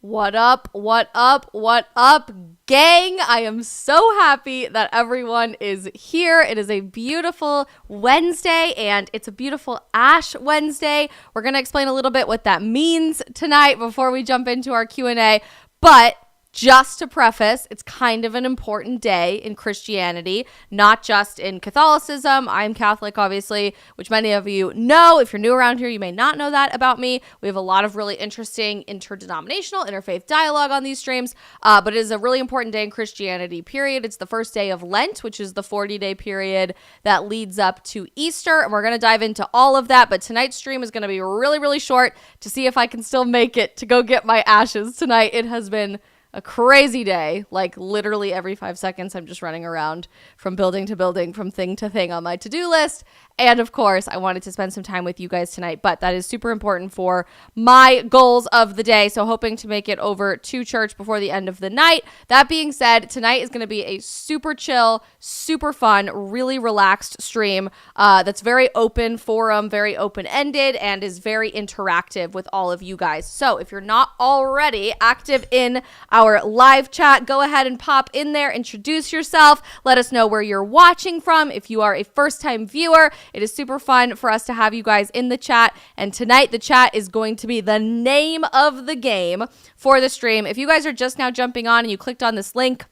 What up, what up, what up, gang? I am so happy that everyone is here. It is a beautiful Wednesday, and it's a beautiful Ash Wednesday. We're going to explain a little bit what that means tonight before we jump into our Q&A, but just to preface, it's kind of an important day in Christianity, not just in Catholicism. I'm Catholic, obviously, which many of you know. If you're new around here, you may not know that about me. We have a lot of really interesting interdenominational, interfaith dialogue on these streams, but it is a really important day in Christianity, period. It's the first day of Lent, which is the 40-day period that leads up to Easter, and we're going to dive into all of that, but tonight's stream is going to be really, really short to see if I can still make it to go get my ashes tonight. It has been a crazy day, like literally every 5 seconds I'm just running around from building to building, from thing to thing on my to-do list. And of course, I wanted to spend some time with you guys tonight, but that is super important for my goals of the day. So hoping to make it over to church before the end of the night. That being said, tonight is going to be a super chill, super fun, really relaxed stream that's very open forum, very open-ended, and is very interactive with all of you guys. So if you're not already active in our live chat, go ahead and pop in there, introduce yourself, let us know where you're watching from. If you are a first-time viewer, it is super fun for us to have you guys in the chat, and tonight the chat is going to be the name of the game for the stream. If you guys are just now jumping on and you clicked on this link,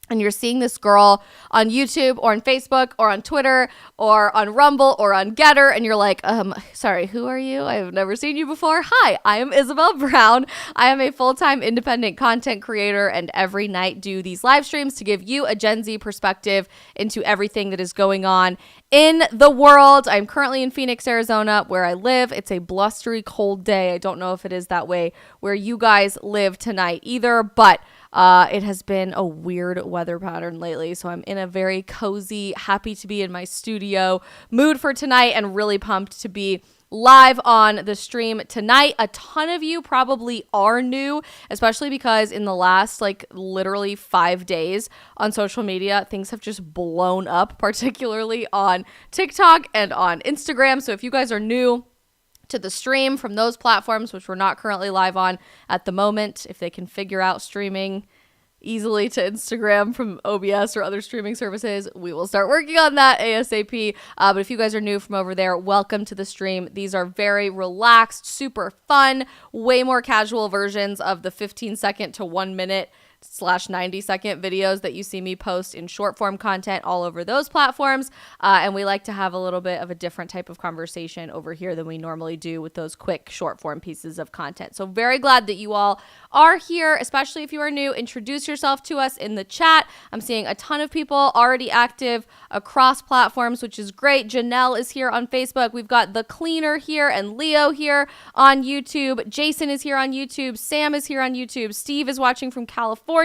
and you're seeing this girl on YouTube or on Facebook or on Twitter or on Rumble or on Getter, and you're like, sorry, who are you? I've never seen you before. Hi, I am Isabel Brown. I am a full-time independent content creator, and every night do these live streams to give you a Gen Z perspective into everything that is going on in the world. I'm currently in Phoenix, Arizona, where I live. It's a blustery, cold day. I don't know if it is that way where you guys live tonight either, but it has been a weird weather pattern lately, so I'm in a very cozy, happy to be in my studio mood for tonight, and really pumped to be live on the stream tonight. A ton of you probably are new, especially because in the last literally 5 days on social media, things have just blown up, particularly on TikTok and on Instagram. So if you guys are new to the stream from those platforms, which we're not currently live on at the moment, if they can figure out streaming easily to Instagram from OBS or other streaming services, we will start working on that ASAP. But if you guys are new from over there, welcome to the stream. These are very relaxed, super fun, way more casual versions of the 15-second to 1 minute / 90-second videos that you see me post in short form content all over those platforms. And we like to have a little bit of a different type of conversation over here than we normally do with those quick short form pieces of content. So very glad that you all are here, especially if you are new. Introduce yourself to us in the chat. I'm seeing a ton of people already active across platforms, which is great. Janelle is here on Facebook. We've got The Cleaner here and Leo here on YouTube. Jason is here on YouTube. Sam is here on YouTube. Steve is watching from California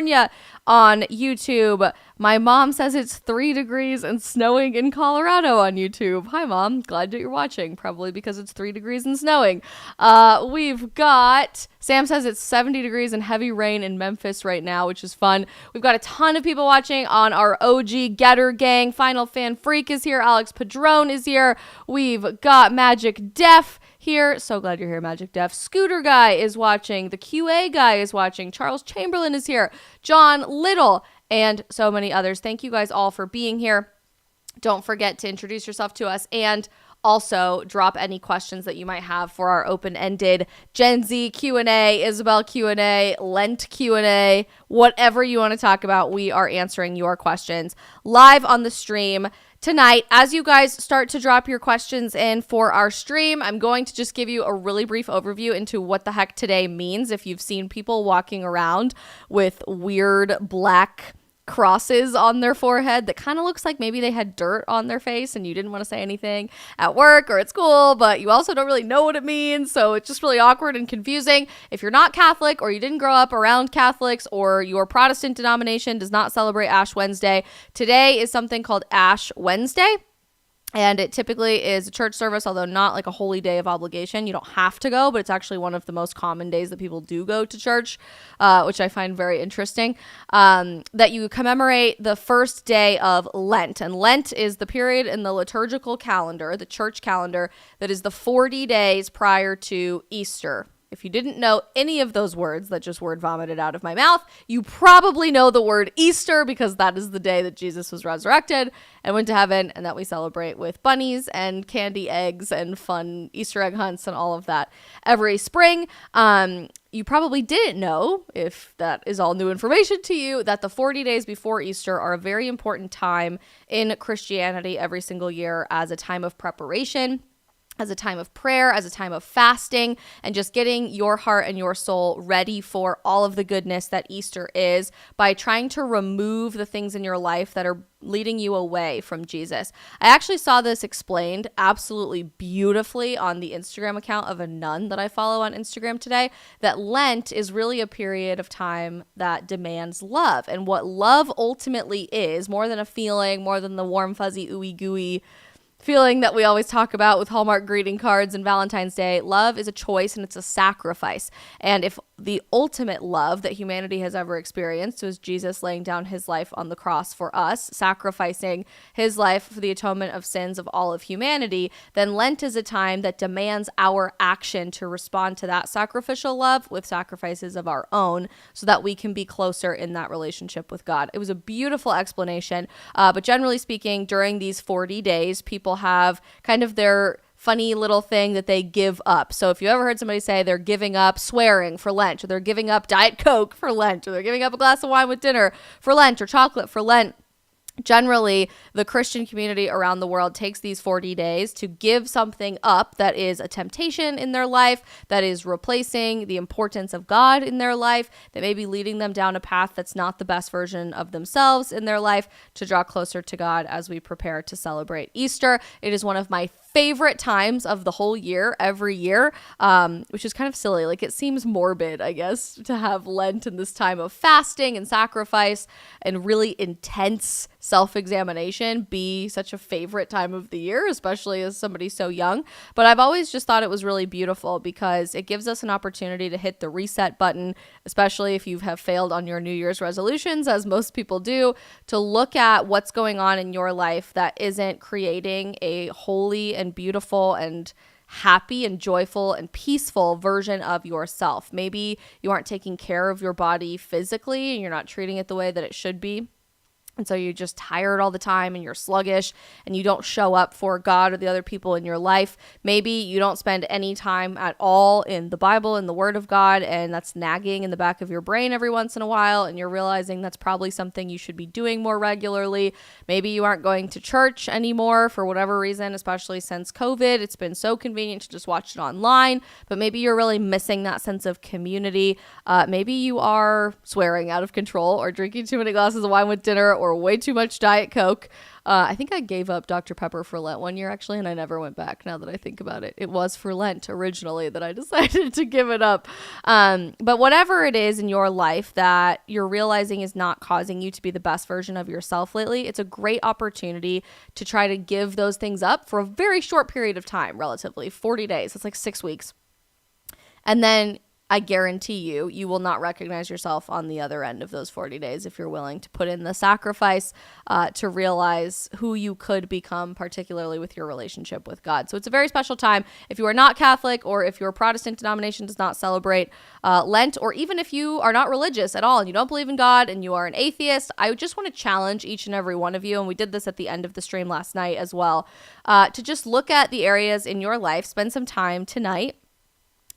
on YouTube. My mom says it's 3 degrees and snowing in Colorado on YouTube. Hi, Mom. Glad that you're watching. Probably because it's 3 degrees and snowing. We've got... Sam says it's 70 degrees and heavy rain in Memphis right now, which is fun. We've got a ton of people watching on our OG Getter gang. Final Fan Freak is here. Alex Padron is here. We've got Magic Def here. So glad you're here, Magic Def. Scooter Guy is watching. The QA Guy is watching. Charles Chamberlain is here. John Little, and so many others. Thank you guys all for being here. Don't forget to introduce yourself to us, and also drop any questions that you might have for our open-ended Gen Z Q&A, Isabel Q&A, Lent Q&A, whatever you want to talk about. We are answering your questions live on the stream tonight. As you guys start to drop your questions in for our stream, I'm going to just give you a really brief overview into what the heck today means. If you've seen people walking around with weird black crosses on their forehead that kind of looks like maybe they had dirt on their face and you didn't want to say anything at work or at school, but you also don't really know what it means, so it's just really awkward and confusing. If you're not Catholic, or you didn't grow up around Catholics, or your Protestant denomination does not celebrate Ash Wednesday, today is something called Ash Wednesday. And it typically is a church service, although not like a holy day of obligation. You don't have to go, but it's actually one of the most common days that people do go to church, which I find very interesting, that you commemorate the first day of Lent. And Lent is the period in the liturgical calendar, the church calendar, that is the 40 days prior to Easter. if you didn't know any of those words that just word vomited out of my mouth, you probably know the word Easter, because that is the day that Jesus was resurrected and went to heaven, and that we celebrate with bunnies and candy eggs and fun Easter egg hunts and all of that every spring. You probably didn't know, if that is all new information to you, that the 40 days before Easter are a very important time in Christianity every single year, as a time of preparation, as a time of prayer, as a time of fasting, and just getting your heart and your soul ready for all of the goodness that Easter is, by trying to remove the things in your life that are leading you away from Jesus. I actually saw this explained absolutely beautifully on the Instagram account of a nun that I follow on Instagram today, that Lent is really a period of time that demands love. And what love ultimately is, more than a feeling, more than the warm, fuzzy, ooey gooey feeling that we always talk about with Hallmark greeting cards and Valentine's Day, love is a choice and it's a sacrifice. And if the ultimate love that humanity has ever experienced was Jesus laying down his life on the cross for us, sacrificing his life for the atonement of sins of all of humanity, then Lent is a time that demands our action to respond to that sacrificial love with sacrifices of our own, so that we can be closer in that relationship with God. It was a beautiful explanation, but generally speaking, during these 40 days, people have kind of their funny little thing that they give up. So if you ever heard somebody say they're giving up swearing for Lent, or they're giving up Diet Coke for Lent, or they're giving up a glass of wine with dinner for Lent, or chocolate for Lent, generally, the Christian community around the world takes these 40 days to give something up that is a temptation in their life, that is replacing the importance of God in their life, that may be leading them down a path that's not the best version of themselves in their life, to draw closer to God as we prepare to celebrate Easter. It is one of my favorite times of the whole year, every year, which is kind of silly. Like, it seems morbid, I guess, to have Lent in this time of fasting and sacrifice and really intense self-examination be such a favorite time of the year, especially as somebody so young. But I've always just thought it was really beautiful, because it gives us an opportunity to hit the reset button, especially if you have failed on your New Year's resolutions, as most people do, to look at what's going on in your life that isn't creating a holy and beautiful and happy and joyful and peaceful version of yourself. Maybe you aren't taking care of your body physically and you're not treating it the way that it should be. And so you're just tired all the time and you're sluggish and you don't show up for God or the other people in your life. Maybe you don't spend any time at all in the Bible and the Word of God, and that's nagging in the back of your brain every once in a while, and you're realizing that's probably something you should be doing more regularly. Maybe you aren't going to church anymore for whatever reason, especially since COVID. It's been so convenient to just watch it online, but maybe you're really missing that sense of community. Maybe you are swearing out of control or drinking too many glasses of wine with dinner, or way too much Diet Coke. I think I gave up Dr. Pepper for Lent one year, actually, and I never went back now that I think about it. It was for Lent originally that I decided to give it up. But whatever it is in your life that you're realizing is not causing you to be the best version of yourself lately, it's a great opportunity to try to give those things up for a very short period of time, relatively, 40 days. It's like 6 weeks. And then I guarantee you will not recognize yourself on the other end of those 40 days if you're willing to put in the sacrifice to realize who you could become, particularly with your relationship with God. So it's a very special time. If you are not Catholic, or if your Protestant denomination does not celebrate Lent, or even if you are not religious at all and you don't believe in God and you are an atheist, I just want to challenge each and every one of you, and we did this at the end of the stream last night as well, to just look at the areas in your life, spend some time tonight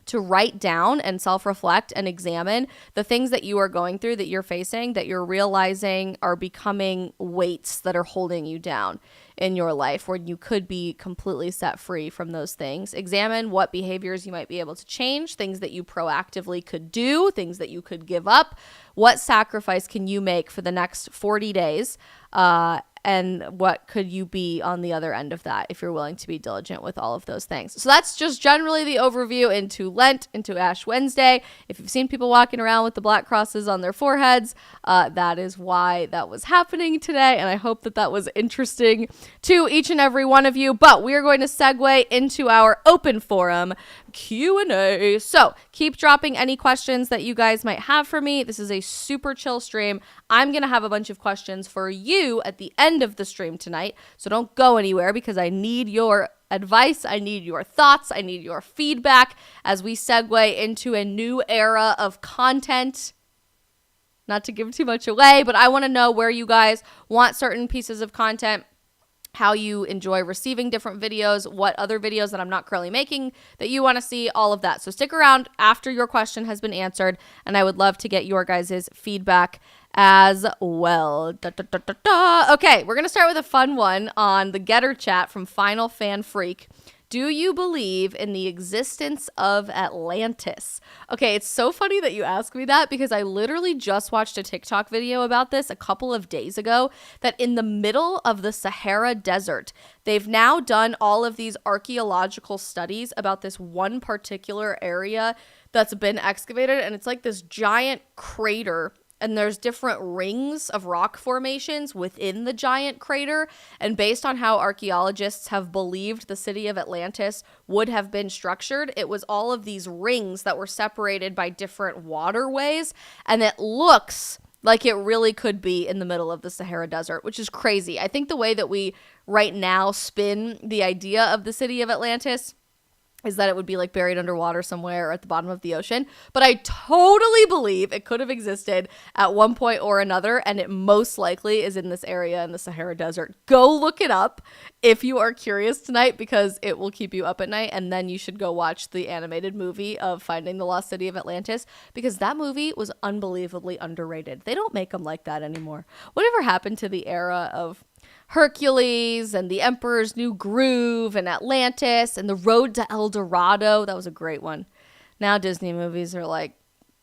to write down and self-reflect and examine the things that you are going through, that you're facing, that you're realizing are becoming weights that are holding you down in your life, where you could be completely set free from those things. Examine what behaviors you might be able to change, things that you proactively could do, things that you could give up. What sacrifice can you make for the next 40 days? And what could you be on the other end of that if you're willing to be diligent with all of those things? So that's just generally the overview into Lent, into Ash Wednesday. If you've seen people walking around with the black crosses on their foreheads, that is why that was happening today. And I hope that that was interesting to each and every one of you. But we are going to segue into our open forum, Q&A. So keep dropping any questions that you guys might have for me. This is a super chill stream. I'm going to have a bunch of questions for you at the end of the stream tonight. So don't go anywhere because I need your advice. I need your thoughts. I need your feedback as we segue into a new era of content. Not to give too much away, but I want to know where you guys want certain pieces of content, how you enjoy receiving different videos, what other videos that I'm not currently making that you want to see, all of that. So stick around after your question has been answered, and I would love to get your guys' feedback as well. Okay, we're going to start with a fun one on the Getter chat from Final Fan Freak. Do you believe in the existence of Atlantis? Okay, it's so funny that you ask me that because I literally just watched a TikTok video about this a couple of days ago, that in the middle of the Sahara Desert, they've now done all of these archaeological studies about this one particular area that's been excavated, and it's like this giant crater. And there's different rings of rock formations within the giant crater. And based on how archaeologists have believed the city of Atlantis would have been structured, it was all of these rings that were separated by different waterways. And it looks like it really could be in the middle of the Sahara Desert, which is crazy. I think the way that we right now spin the idea of the city of Atlantis is that it would be like buried underwater somewhere or at the bottom of the ocean. But I totally believe it could have existed at one point or another, and it most likely is in this area in the Sahara Desert. Go look it up if you are curious tonight, because it will keep you up at night, and then you should go watch the animated movie of Finding the Lost City of Atlantis, because that movie was unbelievably underrated. They don't make them like that anymore. Whatever happened to the era of Hercules and the Emperor's New Groove and Atlantis and the Road to El Dorado? That was a great one. Now Disney movies are like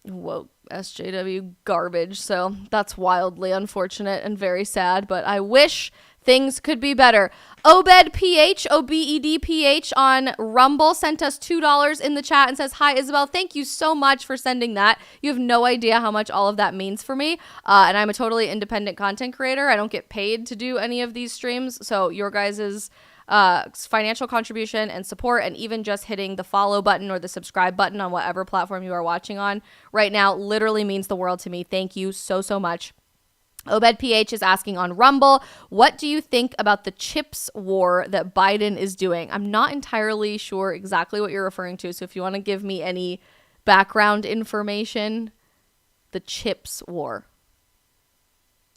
woke SJW garbage, so that's wildly unfortunate and very sad, but I wish things could be better. Obed PH, Obed PH on Rumble sent us $2 in the chat and says, "Hi Isabel, thank you so much for sending that. You have no idea how much all of that means for me. And I'm a totally independent content creator. I don't get paid to do any of these streams. So your guys' financial contribution and support, and even just hitting the follow button or the subscribe button on whatever platform you are watching on right now literally means the world to me. Thank you so, so much." Obed PH is asking on Rumble, what do you think about the chips war that Biden is doing? I'm not entirely sure exactly what you're referring to, so if you want to give me any background information, the chips war.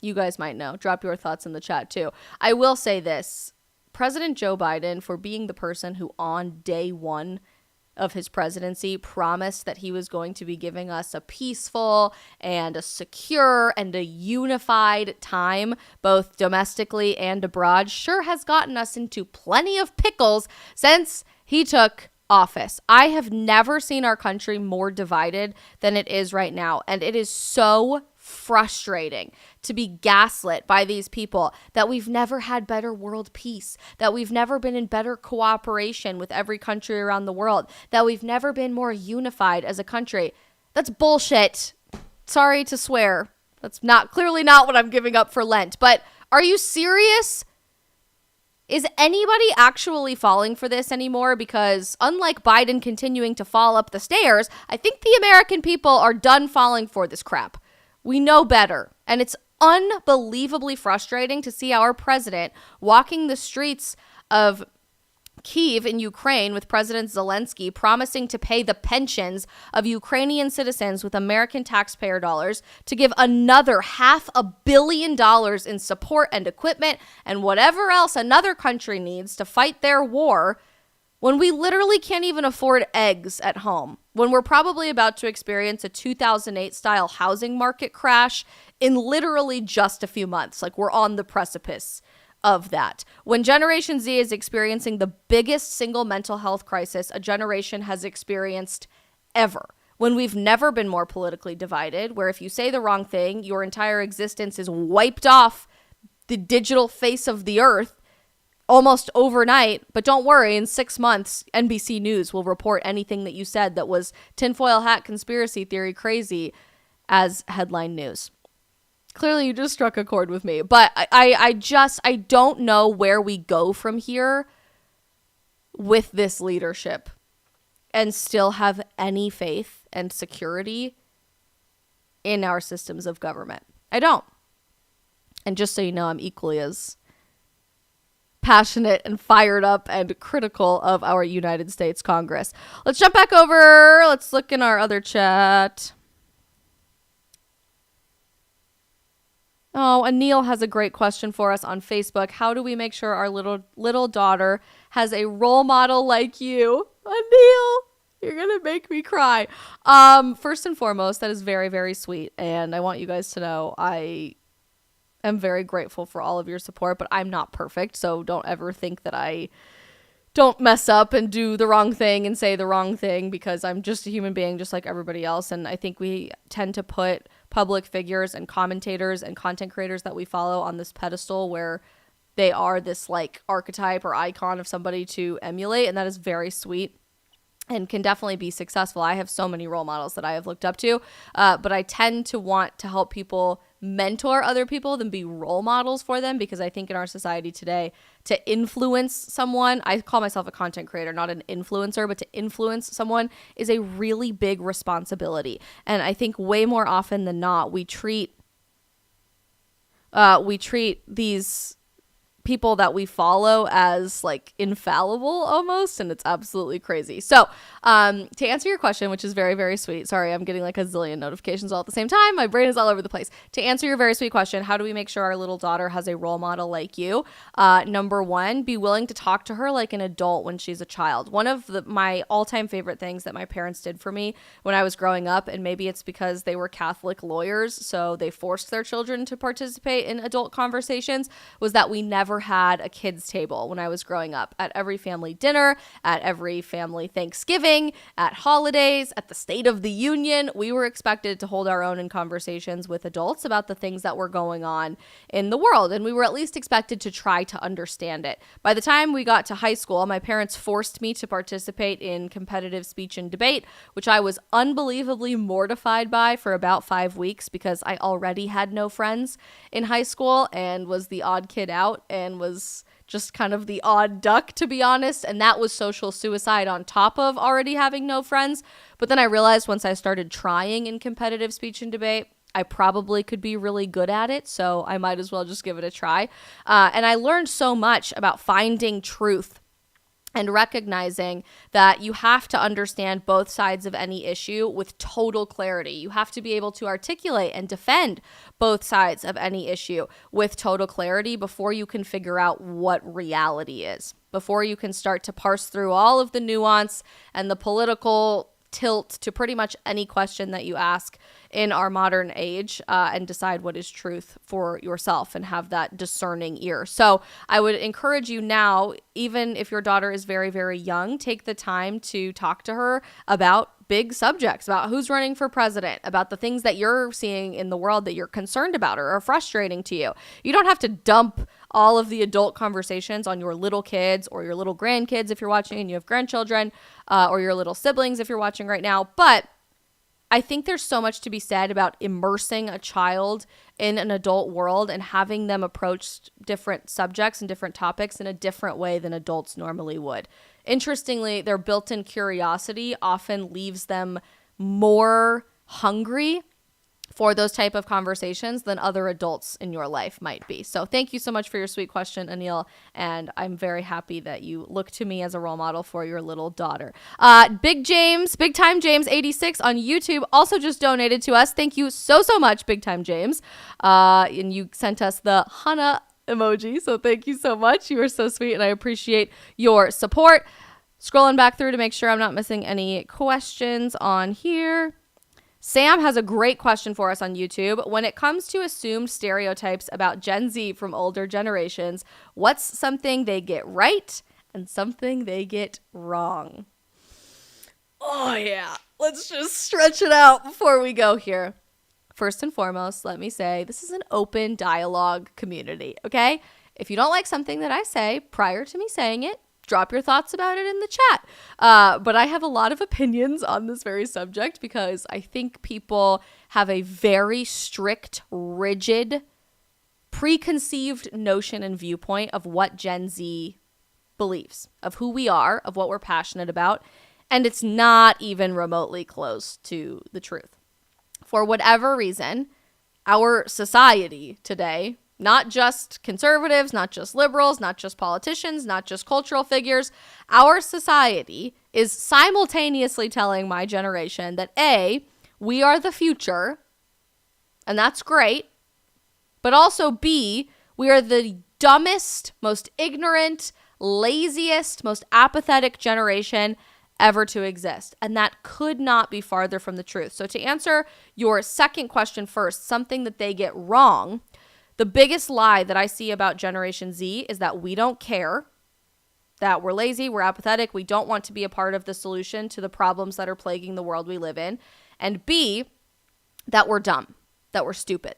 You guys might know. Drop your thoughts in the chat too. I will say this. President Joe Biden, for being the person who on day one of his presidency promised that he was going to be giving us a peaceful and a secure and a unified time, both domestically and abroad, sure has gotten us into plenty of pickles since he took office. I have never seen our country more divided than it is right now, and it is so frustrating to be gaslit by these people that we've never had better world peace, that we've never been in better cooperation with every country around the world, that we've never been more unified as a country. That's bullshit. Sorry to swear. That's clearly not what I'm giving up for Lent. But are you serious? Is anybody actually falling for this anymore? Because unlike Biden continuing to fall up the stairs, I think the American people are done falling for this crap. We know better, and it's unbelievably frustrating to see our president walking the streets of Kyiv in Ukraine with President Zelensky promising to pay the pensions of Ukrainian citizens with American taxpayer dollars, to give another $500 million in support and equipment and whatever else another country needs to fight their war, when we literally can't even afford eggs at home, when we're probably about to experience a 2008 style housing market crash in literally just a few months. Like, we're on the precipice of that. When Generation Z is experiencing the biggest single mental health crisis a generation has experienced ever. When we've never been more politically divided, where if you say the wrong thing, your entire existence is wiped off the digital face of the earth almost overnight. But don't worry, in 6 months, NBC News will report anything that you said that was tinfoil hat conspiracy theory crazy as headline news. Clearly, you just struck a chord with me. But I don't know where we go from here with this leadership. and still have any faith and security in our systems of government. I don't. And just so you know, I'm equally as passionate and fired up and critical of our United States Congress. Let's jump back over. Let's look in our other chat. Oh, Anil has a great question for us on Facebook. How do we make sure our little daughter has a role model like you? Anil, you're going to make me cry. First and foremost, that is very, very sweet. And I want you guys to know I am very grateful for all of your support, but I'm not perfect. So don't ever think that I don't mess up and do the wrong thing and say the wrong thing, because I'm just a human being just like everybody else. And I think we tend to put public figures and commentators and content creators that we follow on this pedestal where they are this like archetype or icon of somebody to emulate. And that is very sweet and can definitely be successful. I have so many role models that I have looked up to, but I tend to want to help people mentor other people than be role models for them, because I think in our society today, to influence someone, I call myself a content creator, not an influencer, but to influence someone is a really big responsibility. And I think way more often than not, we treat these people that we follow as like infallible almost, and it's absolutely crazy. So to answer your question, which is very, very sweet, sorry, I'm getting like a zillion notifications all at the same time, my brain is all over the place. To answer your very sweet question, how do we make sure our little daughter has a role model like you? Number one, be willing to talk to her like an adult when she's a child. One of my all-time favorite things that my parents did for me when I was growing up, and maybe it's because they were Catholic lawyers, so they forced their children to participate in adult conversations, was that we never had a kids table when I was growing up. At every family dinner, at every family Thanksgiving, at holidays, at the State of the Union, we were expected to hold our own in conversations with adults about the things that were going on in the world, and we were at least expected to try to understand it. By the time we got to high school, my parents forced me to participate in competitive speech and debate, which I was unbelievably mortified by for about 5 weeks, because I already had no friends in high school and was the odd kid out and was just kind of the odd duck, to be honest. And that was social suicide on top of already having no friends. But then I realized once I started trying in competitive speech and debate, I probably could be really good at it. So I might as well just give it a try. And I learned so much about finding truth and recognizing that you have to understand both sides of any issue with total clarity. You have to be able to articulate and defend both sides of any issue with total clarity before you can figure out what reality is, before you can start to parse through all of the nuance and the political tilt to pretty much any question that you ask in our modern age, and decide what is truth for yourself and have that discerning ear. So I would encourage you now, even if your daughter is very, very young, take the time to talk to her about big subjects, about who's running for president, about the things that you're seeing in the world that you're concerned about or are frustrating to you. You don't have to dump all of the adult conversations on your little kids or your little grandkids if you're watching and you have grandchildren, or your little siblings if you're watching right now. But I think there's so much to be said about immersing a child in an adult world and having them approach different subjects and different topics in a different way than adults normally would. Interestingly, their built-in curiosity often leaves them more hungry for those type of conversations than other adults in your life might be. So thank you so much for your sweet question, Anil, and I'm very happy that you look to me as a role model for your little daughter. Big Time James 86 on YouTube also just donated to us. Thank you so much, Big Time James. And you sent us the Hana emoji, so thank you so much. You are so sweet, and I appreciate your support. Scrolling back through to make sure I'm not missing any questions on here. Sam has a great question for us on YouTube. When it comes to assumed stereotypes about Gen Z from older generations, what's something they get right and something they get wrong? Oh yeah, let's just stretch it out before we go here. First and foremost, let me say this is an open dialogue community, okay? If you don't like something that I say prior to me saying it, drop your thoughts about it in the chat. But I have a lot of opinions on this very subject because I think people have a very strict, rigid, preconceived notion and viewpoint of what Gen Z believes, of who we are, of what we're passionate about. And it's not even remotely close to the truth. For whatever reason, our society today, not just conservatives, not just liberals, not just politicians, not just cultural figures, our society is simultaneously telling my generation that A, we are the future, and that's great, but also B, we are the dumbest, most ignorant, laziest, most apathetic generation ever to exist. And that could not be farther from the truth. So to answer your second question first, something that they get wrong, the biggest lie that I see about Generation Z is that we don't care, that we're lazy, we're apathetic, we don't want to be a part of the solution to the problems that are plaguing the world we live in, and B, that we're dumb, that we're stupid.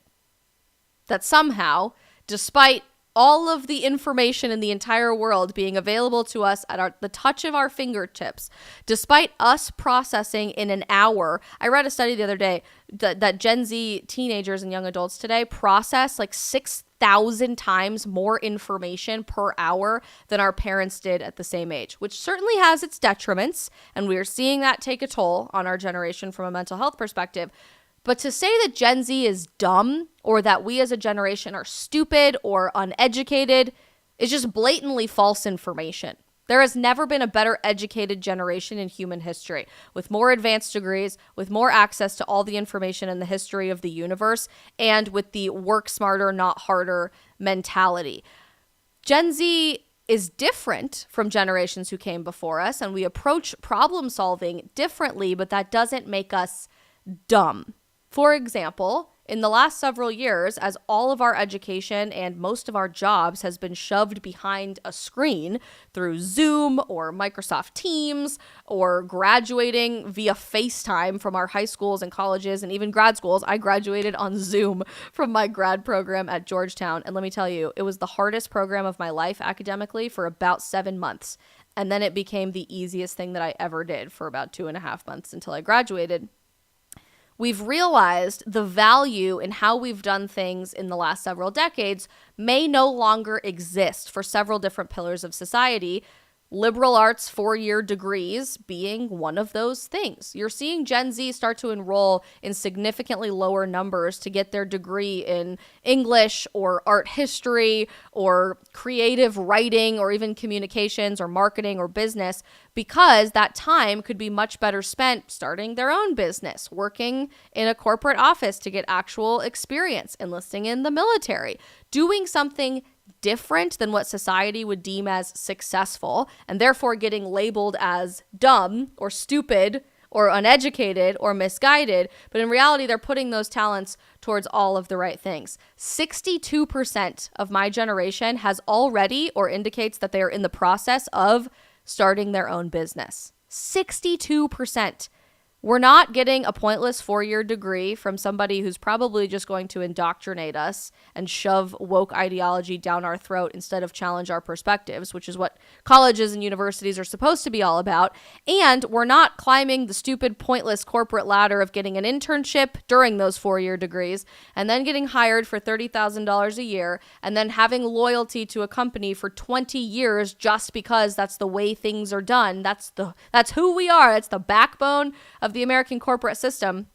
That somehow, despite all of the information in the entire world being available to us at the touch of our fingertips, despite us processing in an hour. I read a study the other day that Gen Z teenagers and young adults today process like 6,000 times more information per hour than our parents did at the same age, which certainly has its detriments, and we are seeing that take a toll on our generation from a mental health perspective. But to say that Gen Z is dumb or that we as a generation are stupid or uneducated is just blatantly false information. There has never been a better educated generation in human history, with more advanced degrees, with more access to all the information in the history of the universe, and with the work smarter, not harder mentality. Gen Z is different from generations who came before us, and we approach problem solving differently, but that doesn't make us dumb. For example, in the last several years, as all of our education and most of our jobs has been shoved behind a screen through Zoom or Microsoft Teams or graduating via FaceTime from our high schools and colleges and even grad schools. I graduated on Zoom from my grad program at Georgetown. And let me tell you, it was the hardest program of my life academically for about 7 months. And then it became the easiest thing that I ever did for about 2.5 months until I graduated. We've realized the value in how we've done things in the last several decades may no longer exist for several different pillars of society, liberal arts 4-year degrees being one of those things. You're seeing Gen Z start to enroll in significantly lower numbers to get their degree in English or art history or creative writing or even communications or marketing or business, because that time could be much better spent starting their own business, working in a corporate office to get actual experience, enlisting in the military, doing something different than what society would deem as successful, and therefore getting labeled as dumb or stupid or uneducated or misguided. But in reality, they're putting those talents towards all of the right things. 62% of my generation has already or indicates that they are in the process of starting their own business. 62%. We're not getting a pointless 4-year degree from somebody who's probably just going to indoctrinate us and shove woke ideology down our throat instead of challenge our perspectives, which is what colleges and universities are supposed to be all about. And we're not climbing the stupid, pointless corporate ladder of getting an internship during those 4-year degrees and then getting hired for $30,000 a year and then having loyalty to a company for 20 years just because that's the way things are done. That's who we are. That's the backbone of the American corporate system,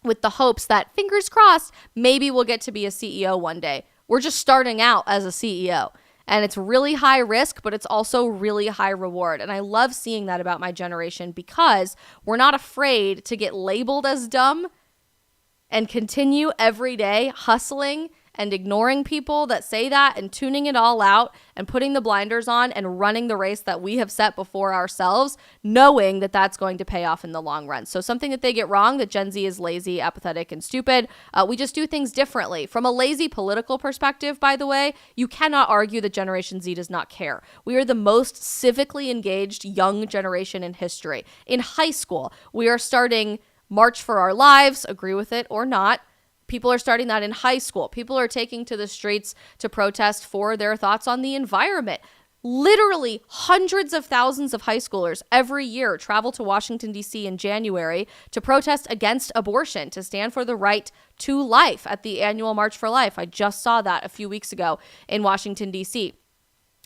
with the hopes that, fingers crossed, maybe we'll get to be a CEO one day. We're just starting out as a CEO, and it's really high risk, but it's also really high reward. And I love seeing that about my generation because we're not afraid to get labeled as dumb and continue every day hustling and ignoring people that say that and tuning it all out and putting the blinders on and running the race that we have set before ourselves, knowing that that's going to pay off in the long run. So something that they get wrong, that Gen Z is lazy, apathetic, and stupid. We just do things differently. From a lazy political perspective, by the way, you cannot argue that Generation Z does not care. We are the most civically engaged young generation in history. In high school, we are starting March for Our Lives, agree with it or not. People are starting that in high school. People are taking to the streets to protest for their thoughts on the environment. Literally hundreds of thousands of high schoolers every year travel to Washington, D.C. in January to protest against abortion, to stand for the right to life at the annual March for Life. I just saw that a few weeks ago in Washington, D.C.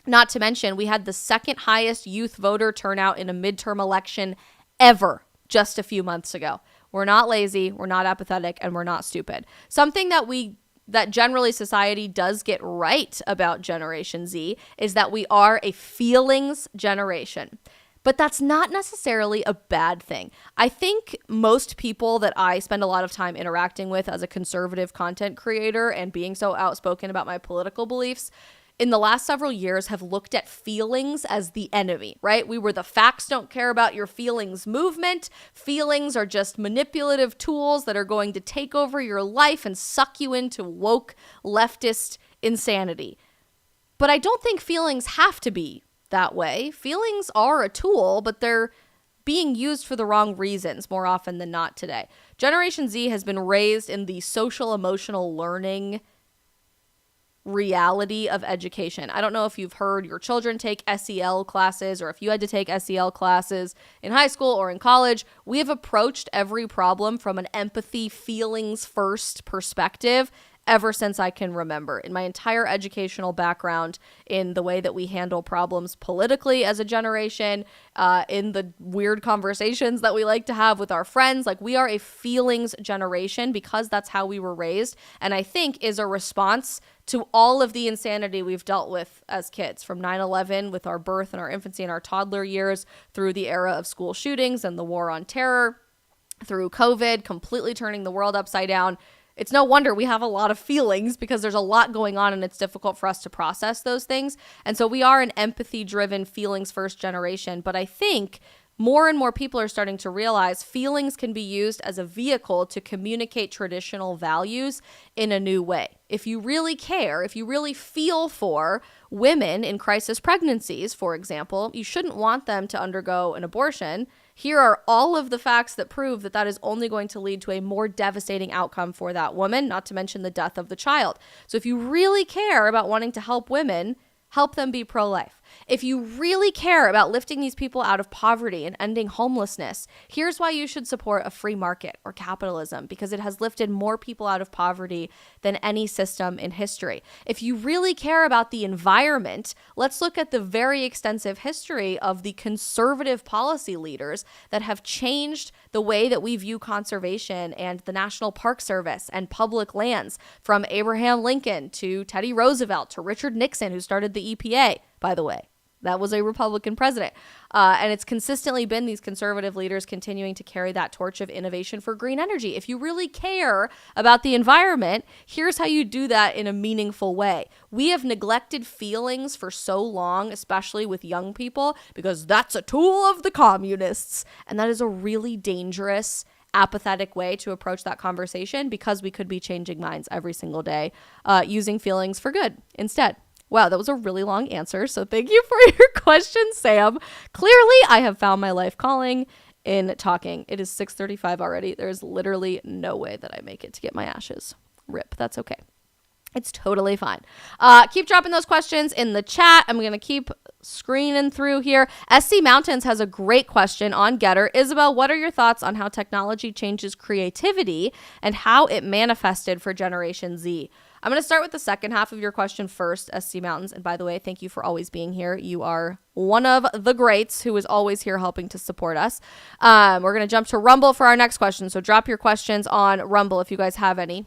Not to mention, we had the second highest youth voter turnout in a midterm election ever just a few months ago. We're not lazy, we're not apathetic, and we're not stupid. Something that generally society does get right about Generation Z is that we are a feelings generation. But that's not necessarily a bad thing. I think most people that I spend a lot of time interacting with as a conservative content creator and being so outspoken about my political beliefs in the last several years have looked at feelings as the enemy, right? We were the facts don't care about your feelings movement. Feelings are just manipulative tools that are going to take over your life and suck you into woke leftist insanity. But I don't think feelings have to be that way. Feelings are a tool, but they're being used for the wrong reasons more often than not today. Generation Z has been raised in the social emotional learning reality of education. I don't know if you've heard your children take SEL classes or if you had to take SEL classes in high school or in college. We have approached every problem from an empathy, feelings first perspective ever since I can remember. In my entire educational background, in the way that we handle problems politically as a generation, in the weird conversations that we like to have with our friends, like we are a feelings generation because that's how we were raised, and I think is a response to all of the insanity we've dealt with as kids, from 9/11 with our birth and our infancy and our toddler years, through the era of school shootings and the war on terror, through COVID, completely turning the world upside down. It's no wonder we have a lot of feelings because there's a lot going on and it's difficult for us to process those things. And so we are an empathy-driven, feelings-first generation. But I think more and more people are starting to realize feelings can be used as a vehicle to communicate traditional values in a new way. If you really care, if you really feel for women in crisis pregnancies, for example, you shouldn't want them to undergo an abortion. Here are all of the facts that prove that that is only going to lead to a more devastating outcome for that woman, not to mention the death of the child. So if you really care about wanting to help women, help them be pro-life. If you really care about lifting these people out of poverty and ending homelessness, here's why you should support a free market or capitalism, because it has lifted more people out of poverty than any system in history. If you really care about the environment, let's look at the very extensive history of the conservative policy leaders that have changed the way that we view conservation and the National Park Service and public lands, from Abraham Lincoln to Teddy Roosevelt to Richard Nixon, who started the EPA, by the way. That was a Republican president. And it's consistently been these conservative leaders continuing to carry that torch of innovation for green energy. If you really care about the environment, here's how you do that in a meaningful way. We have neglected feelings for so long, especially with young people, because that's a tool of the communists. And that is a really dangerous, apathetic way to approach that conversation, because we could be changing minds every single day using feelings for good instead. Wow, that was a really long answer, so thank you for your question, Sam. Clearly, I have found my life calling in talking. It is 6:35 already. There's literally no way that I make it to get my ashes. Rip, that's okay. It's totally fine. Keep dropping those questions in the chat. I'm going to keep screening through here. SC Mountains has a great question on Getter. Isabel, what are your thoughts on how technology changes creativity and how it manifested for Generation Z? I'm going to start with the second half of your question first, SC Mountains. And by the way, thank you for always being here. You are one of the greats who is always here helping to support us. We're going to jump to Rumble for our next question. So drop your questions on Rumble if you guys have any.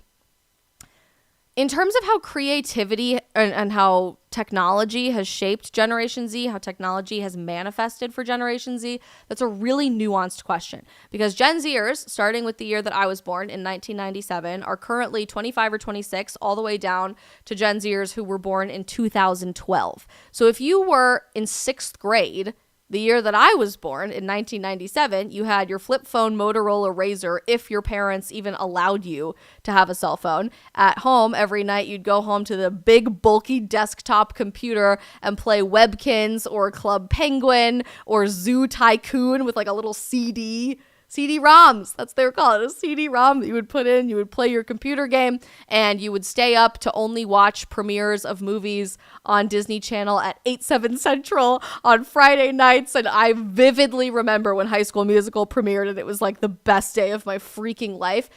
In terms of how creativity and how technology has shaped Generation Z, how technology has manifested for Generation Z, that's a really nuanced question, because Gen Zers, starting with the year that I was born in 1997, are currently 25 or 26, all the way down to Gen Zers who were born in 2012. So if you were in 6th grade, the year that I was born, in 1997, you had your flip phone Motorola Razr, if your parents even allowed you to have a cell phone. At home, every night you'd go home to the big, bulky desktop computer and play Webkins or Club Penguin or Zoo Tycoon with like a little CD-ROMs, that's what they were called, a CD-ROM that you would put in, you would play your computer game, and you would stay up to only watch premieres of movies on Disney Channel at 8/7 Central on Friday nights. And I vividly remember when High School Musical premiered, and it was like the best day of my freaking life.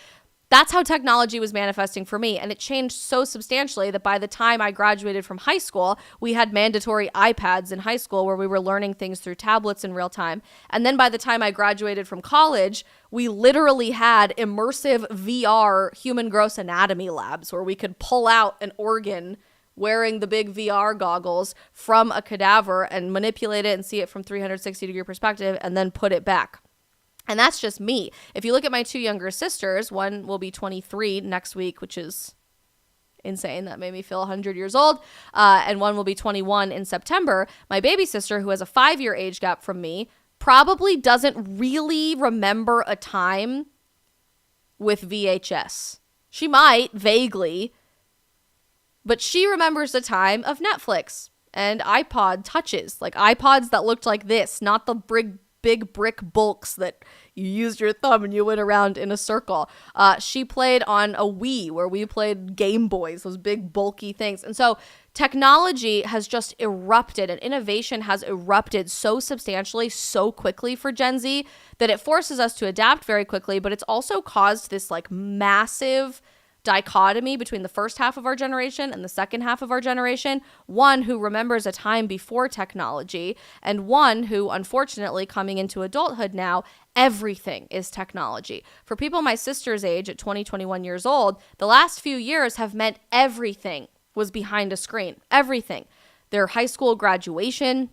That's how technology was manifesting for me. And it changed so substantially that by the time I graduated from high school, we had mandatory iPads in high school where we were learning things through tablets in real time. And then by the time I graduated from college, we literally had immersive VR human gross anatomy labs where we could pull out an organ wearing the big VR goggles from a cadaver and manipulate it and see it from 360-degree perspective and then put it back. And that's just me. If you look at my two younger sisters, one will be 23 next week, which is insane. That made me feel 100 years old. And one will be 21 in September. My baby sister, who has a 5-year age gap from me, probably doesn't really remember a time with VHS. She might, vaguely, but she remembers the time of Netflix and iPod touches, like iPods that looked like this, not the big brick bulks that you used your thumb and you went around in a circle. She played on a Wii where we played Game Boys, those big bulky things. And so technology has just erupted and innovation has erupted so substantially, so quickly for Gen Z that it forces us to adapt very quickly, but it's also caused this like massive dichotomy between the first half of our generation and the second half of our generation, one who remembers a time before technology, and one who, unfortunately, coming into adulthood now, everything is technology. For people my sister's age at 20, 21 years old, the last few years have meant everything was behind a screen. Everything. Their high school graduation,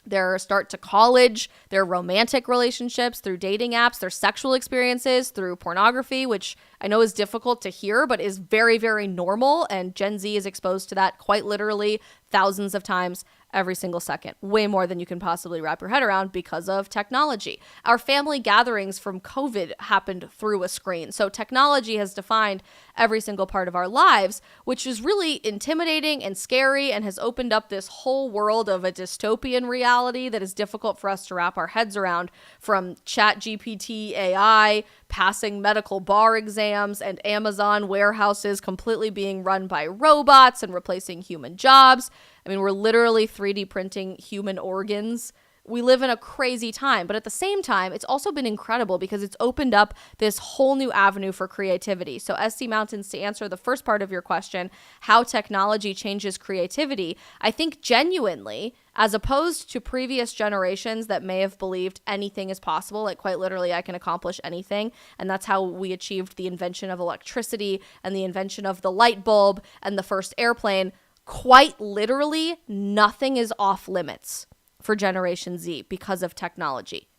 their start to college, their romantic relationships through dating apps, their sexual experiences through pornography, which I know is difficult to hear, but is very, very normal. And Gen Z is exposed to that quite literally thousands of times every single second, way more than you can possibly wrap your head around because of technology. Our family gatherings from COVID happened through a screen. So technology has defined every single part of our lives, which is really intimidating and scary and has opened up this whole world of a dystopian reality that is difficult for us to wrap our heads around, from ChatGPT AI passing medical bar exams and Amazon warehouses completely being run by robots and replacing human jobs. I mean, we're literally 3D printing human organs. We live in a crazy time, but at the same time, it's also been incredible because it's opened up this whole new avenue for creativity. So SC Mountains, to answer the first part of your question, how technology changes creativity, I think genuinely, as opposed to previous generations that may have believed anything is possible, like quite literally I can accomplish anything, and that's how we achieved the invention of electricity and the invention of the light bulb and the first airplane, quite literally nothing is off limits for Generation Z because of technology.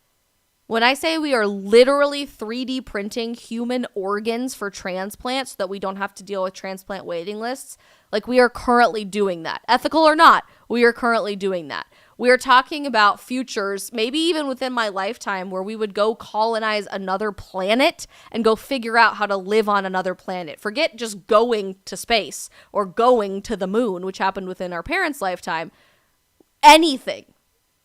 When I say we are literally 3D printing human organs for transplants so that we don't have to deal with transplant waiting lists, like we are currently doing that. Ethical or not, we are currently doing that. We are talking about futures, maybe even within my lifetime, where we would go colonize another planet and go figure out how to live on another planet. Forget just going to space or going to the moon, which happened within our parents' lifetime. Anything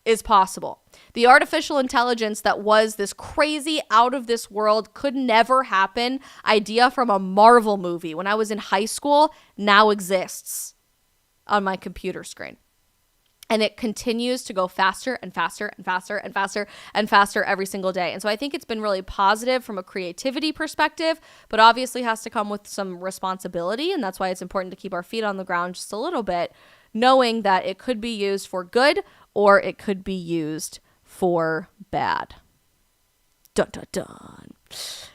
is possible. The artificial intelligence that was this crazy out of this world could never happen idea from a Marvel movie when I was in high school now exists on my computer screen. And it continues to go faster and faster and faster and faster and faster every single day. And so I think it's been really positive from a creativity perspective, but obviously has to come with some responsibility. And that's why it's important to keep our feet on the ground just a little bit, knowing that it could be used for good or it could be used for bad. Dun, dun, dun.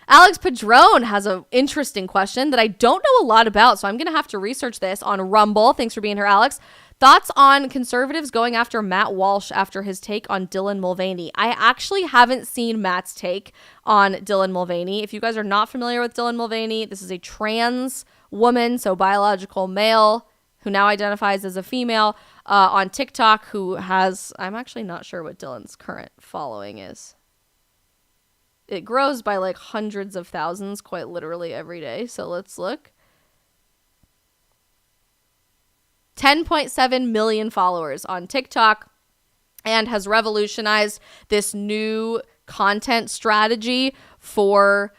Alex Padron has an interesting question that I don't know a lot about, so I'm going to have to research this on Rumble. Thanks for being here, Alex. Thoughts on conservatives going after Matt Walsh after his take on Dylan Mulvaney? I actually haven't seen Matt's take on Dylan Mulvaney. If you guys are not familiar with Dylan Mulvaney, this is a trans woman, so biological male, who now identifies as a female on TikTok, who has, I'm actually not sure what Dylan's current following is. It grows by like hundreds of thousands, quite literally every day. So let's look. 10.7 million followers on TikTok, and has revolutionized this new content strategy for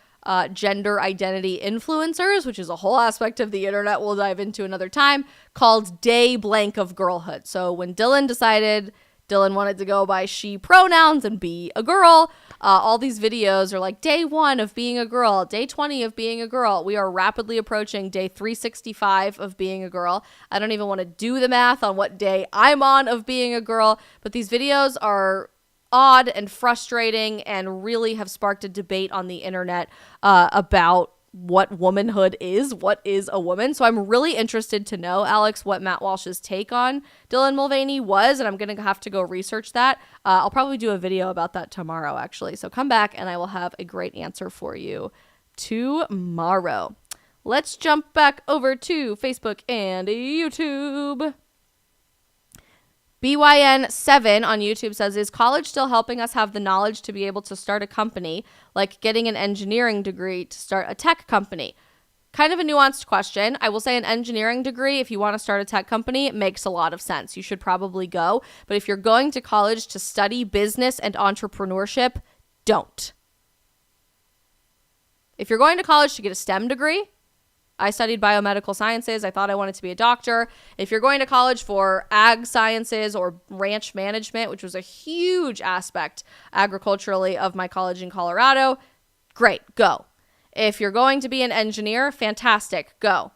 gender identity influencers, which is a whole aspect of the internet we'll dive into another time, called Day Blank of Girlhood. So when Dylan decided Dylan wanted to go by she pronouns and be a girl, All these videos are like day 1 of being a girl, day 20 of being a girl. We are rapidly approaching day 365 of being a girl. I don't even want to do the math on what day I'm on of being a girl, but these videos are odd and frustrating and really have sparked a debate on the internet about what womanhood is, what is a woman. So I'm really interested to know, Alex, what Matt Walsh's take on Dylan Mulvaney was, and I'm going to have to go research that. I'll probably do a video about that tomorrow, actually. So come back and I will have a great answer for you tomorrow. Let's jump back over to Facebook and YouTube. BYN7 on YouTube says, is college still helping us have the knowledge to be able to start a company, like getting an engineering degree to start a tech company? Kind of a nuanced question. I will say an engineering degree, if you want to start a tech company, it makes a lot of sense. You should probably go. But if you're going to college to study business and entrepreneurship, don't. If you're going to college to get a STEM degree, I studied biomedical sciences. I thought I wanted to be a doctor. If you're going to college for ag sciences or ranch management, which was a huge aspect agriculturally of my college in Colorado, great, go. If you're going to be an engineer, fantastic, go.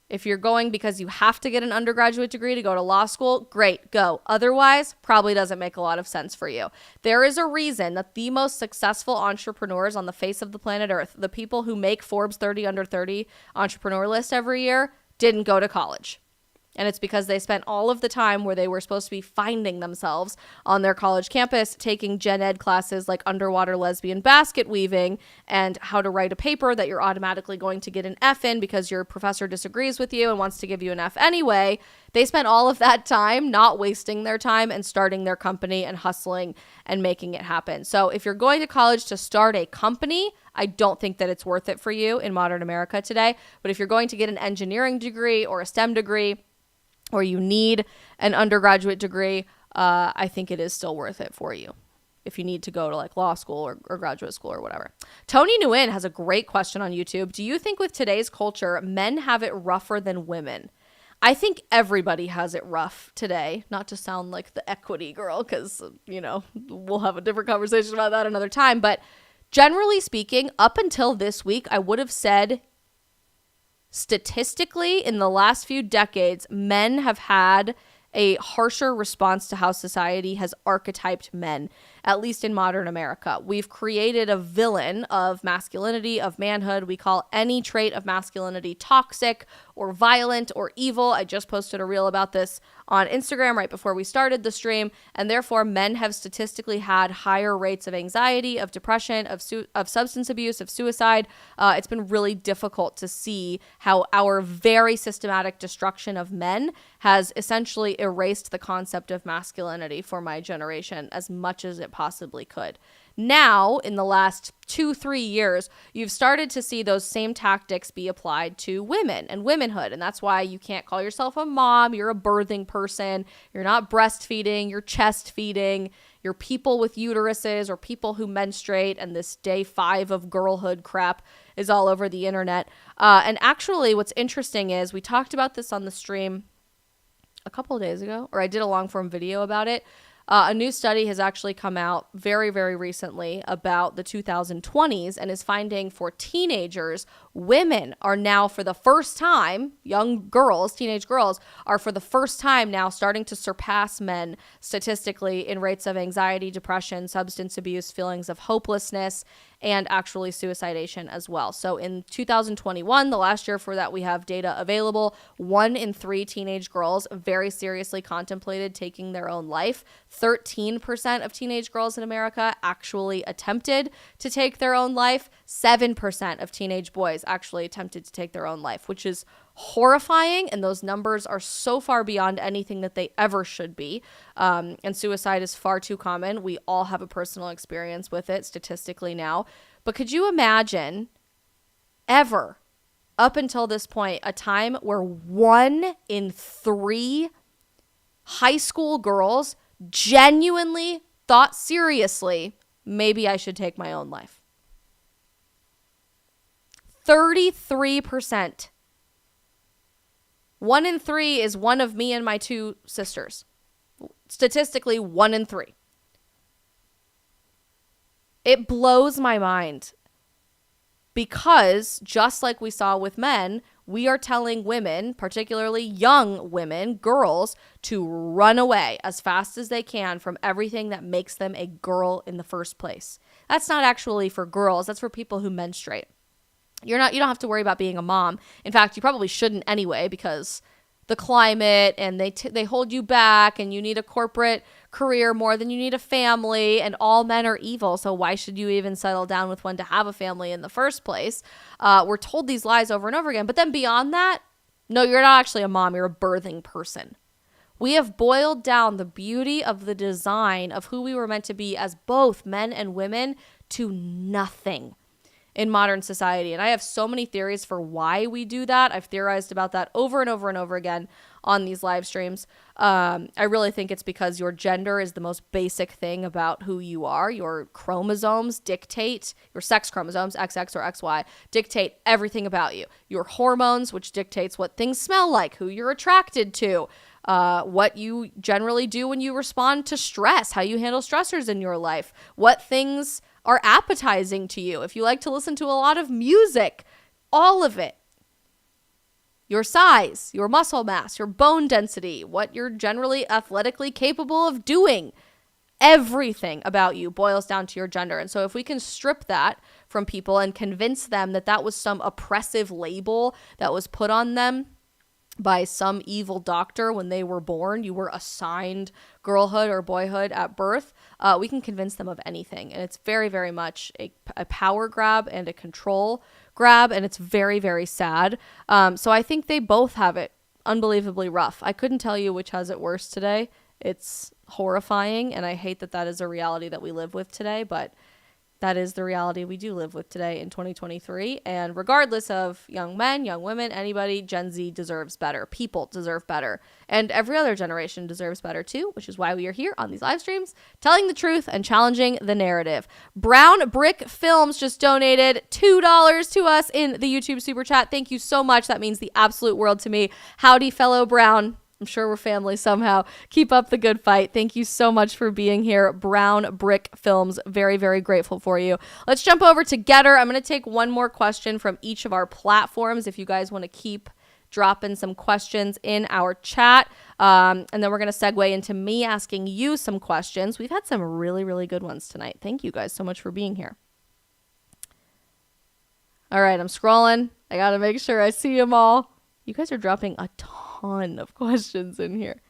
If you're going because you have to get an undergraduate degree to go to law school, great, go. Otherwise, probably doesn't make a lot of sense for you. There is a reason that the most successful entrepreneurs on the face of the planet Earth, the people who make Forbes 30 under 30 entrepreneur list every year, didn't go to college. And it's because they spent all of the time where they were supposed to be finding themselves on their college campus, taking gen ed classes like underwater lesbian basket weaving and how to write a paper that you're automatically going to get an F in because your professor disagrees with you and wants to give you an F anyway. They spent all of that time not wasting their time and starting their company and hustling and making it happen. So if you're going to college to start a company, I don't think that it's worth it for you in modern America today. But if you're going to get an engineering degree or a STEM degree, or you need an undergraduate degree, I think it is still worth it for you if you need to go to like law school or graduate school or whatever. Tony Nguyen has a great question on YouTube. Do you think with today's culture, men have it rougher than women? I think everybody has it rough today, not to sound like the equity girl, because, you know, we'll have a different conversation about that another time. But generally speaking, up until this week, I would have said statistically, in the last few decades, men have had a harsher response to how society has archetyped men, at least in modern America. We've created a villain of masculinity, of manhood. We call any trait of masculinity toxic or violent or evil. I just posted a reel about this on Instagram right before we started the stream, and therefore men have statistically had higher rates of anxiety, of depression, of substance abuse, of suicide. It's been really difficult to see how our very systematic destruction of men has essentially erased the concept of masculinity for my generation as much as it possibly could. Now, in the last 2-3 years, you've started to see those same tactics be applied to women and womanhood. And that's why you can't call yourself a mom. You're a birthing person. You're not breastfeeding. You're chest feeding. You're people with uteruses or people who menstruate. And this day 5 of girlhood crap is all over the internet. And actually, what's interesting is we talked about this on the stream a couple of days ago, or I did a long form video about it. A new study has actually come out very, very recently about the 2020s and is finding for teenagers, women are now for the first time, young girls, teenage girls, are for the first time now starting to surpass men statistically in rates of anxiety, depression, substance abuse, feelings of hopelessness, and actually suicidation as well. So in 2021, the last year for that we have data available, 1 in 3 teenage girls very seriously contemplated taking their own life. 13% of teenage girls in America actually attempted to take their own life. 7% of teenage boys actually attempted to take their own life, which is horrifying. And those numbers are so far beyond anything that they ever should be. And suicide is far too common. We all have a personal experience with it statistically now. But could you imagine ever, up until this point, a time where 1 in 3 high school girls genuinely thought seriously, maybe I should take my own life? 33%. 1 in 3 is one of me and my 2 sisters. Statistically, 1 in 3. It blows my mind because just like we saw with men, we are telling women, particularly young women, girls, to run away as fast as they can from everything that makes them a girl in the first place. That's not actually for girls. That's for people who menstruate. You don't have to worry about being a mom. In fact, you probably shouldn't anyway, because the climate and they hold you back, and you need a corporate career more than you need a family, and all men are evil. So why should you even settle down with one to have a family in the first place? We're told these lies over and over again. But then beyond that, no, you're not actually a mom. You're a birthing person. We have boiled down the beauty of the design of who we were meant to be as both men and women to nothing in modern society. And I have so many theories for why we do that. I've theorized about that over and over and over again on these live streams. I really think it's because your gender is the most basic thing about who you are. Your chromosomes dictate, your sex chromosomes, XX or XY, dictate everything about you. Your hormones, which dictates what things smell like, who you're attracted to, what you generally do when you respond to stress, how you handle stressors in your life, what things are appetizing to you, if you like to listen to a lot of music, all of it. Your size, your muscle mass, your bone density, what you're generally athletically capable of doing. Everything about you boils down to your gender. And so if we can strip that from people and convince them that that was some oppressive label that was put on them by some evil doctor when they were born, you were assigned girlhood or boyhood at birth, we can convince them of anything. And it's very, very much a power grab and a control grab, and it's very, very sad. So I think they both have it unbelievably rough. I couldn't tell you which has it worse today. It's horrifying, and I hate that that is a reality that we live with today, but that is the reality we do live with today in 2023. And regardless of young men, young women, anybody, Gen Z deserves better. People deserve better. And every other generation deserves better too, which is why we are here on these live streams, telling the truth and challenging the narrative. Brown Brick Films just donated $2 to us in the YouTube Super Chat. Thank you so much. That means the absolute world to me. Howdy, fellow Brown. I'm sure we're family somehow. Keep up the good fight. Thank you so much for being here. Brown Brick Films. Very, very grateful for you. Let's jump over to Getter. I'm going to take one more question from each of our platforms if you guys want to keep dropping some questions in our chat. And then we're going to segue into me asking you some questions. We've had some really, really good ones tonight. Thank you guys so much for being here. All right, I'm scrolling. I got to make sure I see them all. You guys are dropping a ton of questions in here.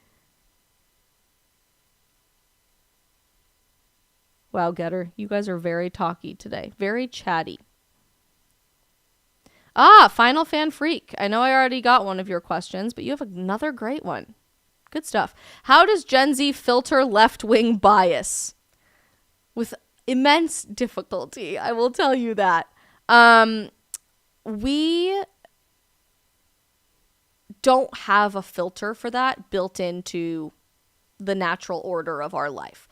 Wow, Getter, you guys are very talky today. Very chatty. Final Fan Freak. I know I already got one of your questions, but you have another great one. Good stuff. How does Gen Z filter left-wing bias? With immense difficulty, I will tell you that. We don't have a filter for that built into the natural order of our life.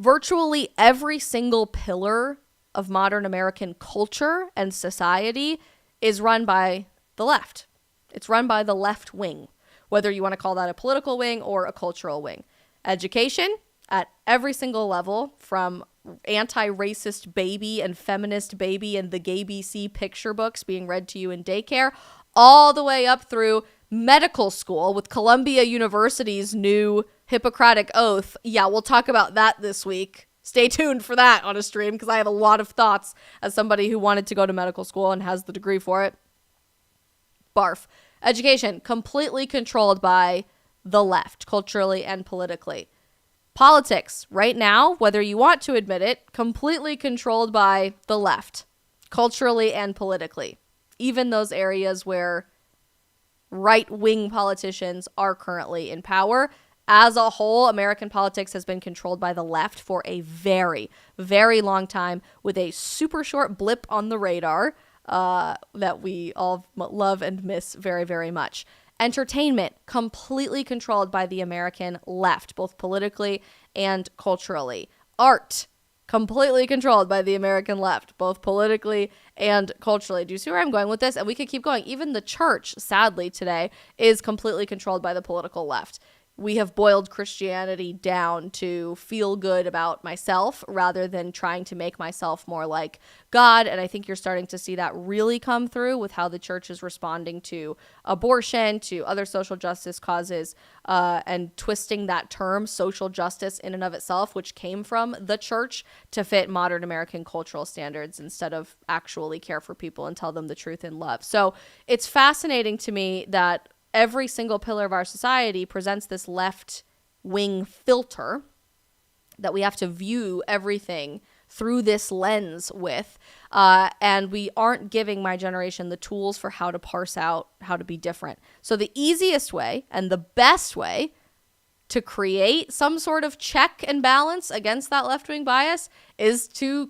Virtually every single pillar of modern American culture and society is run by the left. It's run by the left wing, whether you want to call that a political wing or a cultural wing. Education at every single level, from anti-racist baby and feminist baby and the gay BC picture books being read to you in daycare, all the way up through medical school with Columbia University's new Hippocratic Oath. Yeah, we'll talk about that this week. Stay tuned for that on a stream because I have a lot of thoughts as somebody who wanted to go to medical school and has the degree for it. Barf. Education, completely controlled by the left, culturally and politically. Politics, right now, whether you want to admit it, completely controlled by the left, culturally and politically. Even those areas where right-wing politicians are currently in power. As a whole, American politics has been controlled by the left for a very, very long time, with a super short blip on the radar that we all love and miss very, very much. Entertainment, completely controlled by the American left, both politically and culturally. Art, completely controlled by the American left, both politically and culturally. Do you see where I'm going with this? And we could keep going. Even the church, sadly, today is completely controlled by the political left. we have boiled Christianity down to feel good about myself rather than trying to make myself more like God. And I think you're starting to see that really come through with how the church is responding to abortion, to other social justice causes, and twisting that term social justice in and of itself, which came from the church, to fit modern American cultural standards instead of actually care for people and tell them the truth in love. So it's fascinating to me that every single pillar of our society presents this left-wing filter that we have to view everything through this lens with, and we aren't giving my generation the tools for how to parse out how to be different. So the easiest way and the best way to create some sort of check and balance against that left-wing bias is to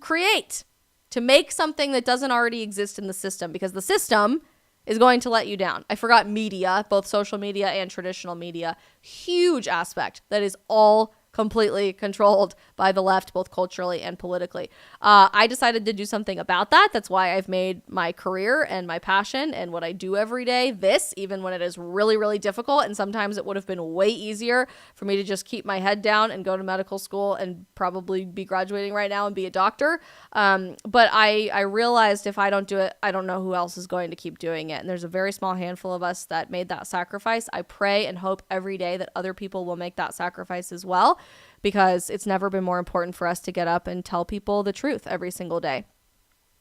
make something that doesn't already exist in the system, because the system is going to let you down. I forgot media, both social media and traditional media. Huge aspect that is all completely controlled by the left, both culturally and politically. I decided to do something about that. That's why I've made my career and my passion and what I do every day this, even when it is really, really difficult. And sometimes it would have been way easier for me to just keep my head down and go to medical school and probably be graduating right now and be a doctor. But I realized if I don't do it, I don't know who else is going to keep doing it. And there's a very small handful of us that made that sacrifice. I pray and hope every day that other people will make that sacrifice as well, because it's never been more important for us to get up and tell people the truth every single day.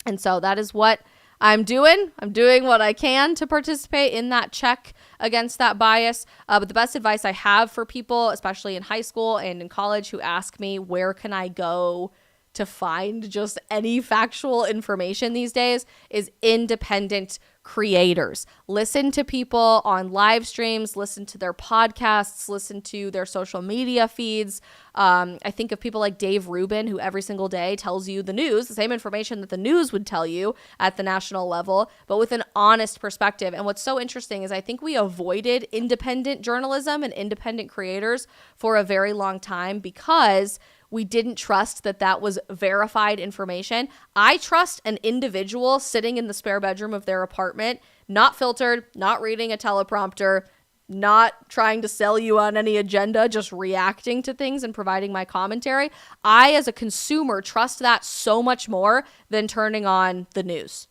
And so that is what I'm doing. I'm doing what I can to participate in that check against that bias. But the best advice I have for people, especially in high school and in college, who ask me, where can I go to find just any factual information these days, is independent creators. Listen to people on live streams, listen to their podcasts, listen to their social media feeds. I think of people like Dave Rubin, who every single day tells you the news, the same information that the news would tell you at the national level, but with an honest perspective. And what's so interesting is I think we avoided independent journalism and independent creators for a very long time because we didn't trust that that was verified information. I trust an individual sitting in the spare bedroom of their apartment, not filtered, not reading a teleprompter, not trying to sell you on any agenda, just reacting to things and providing my commentary. I, as a consumer, trust that so much more than turning on the news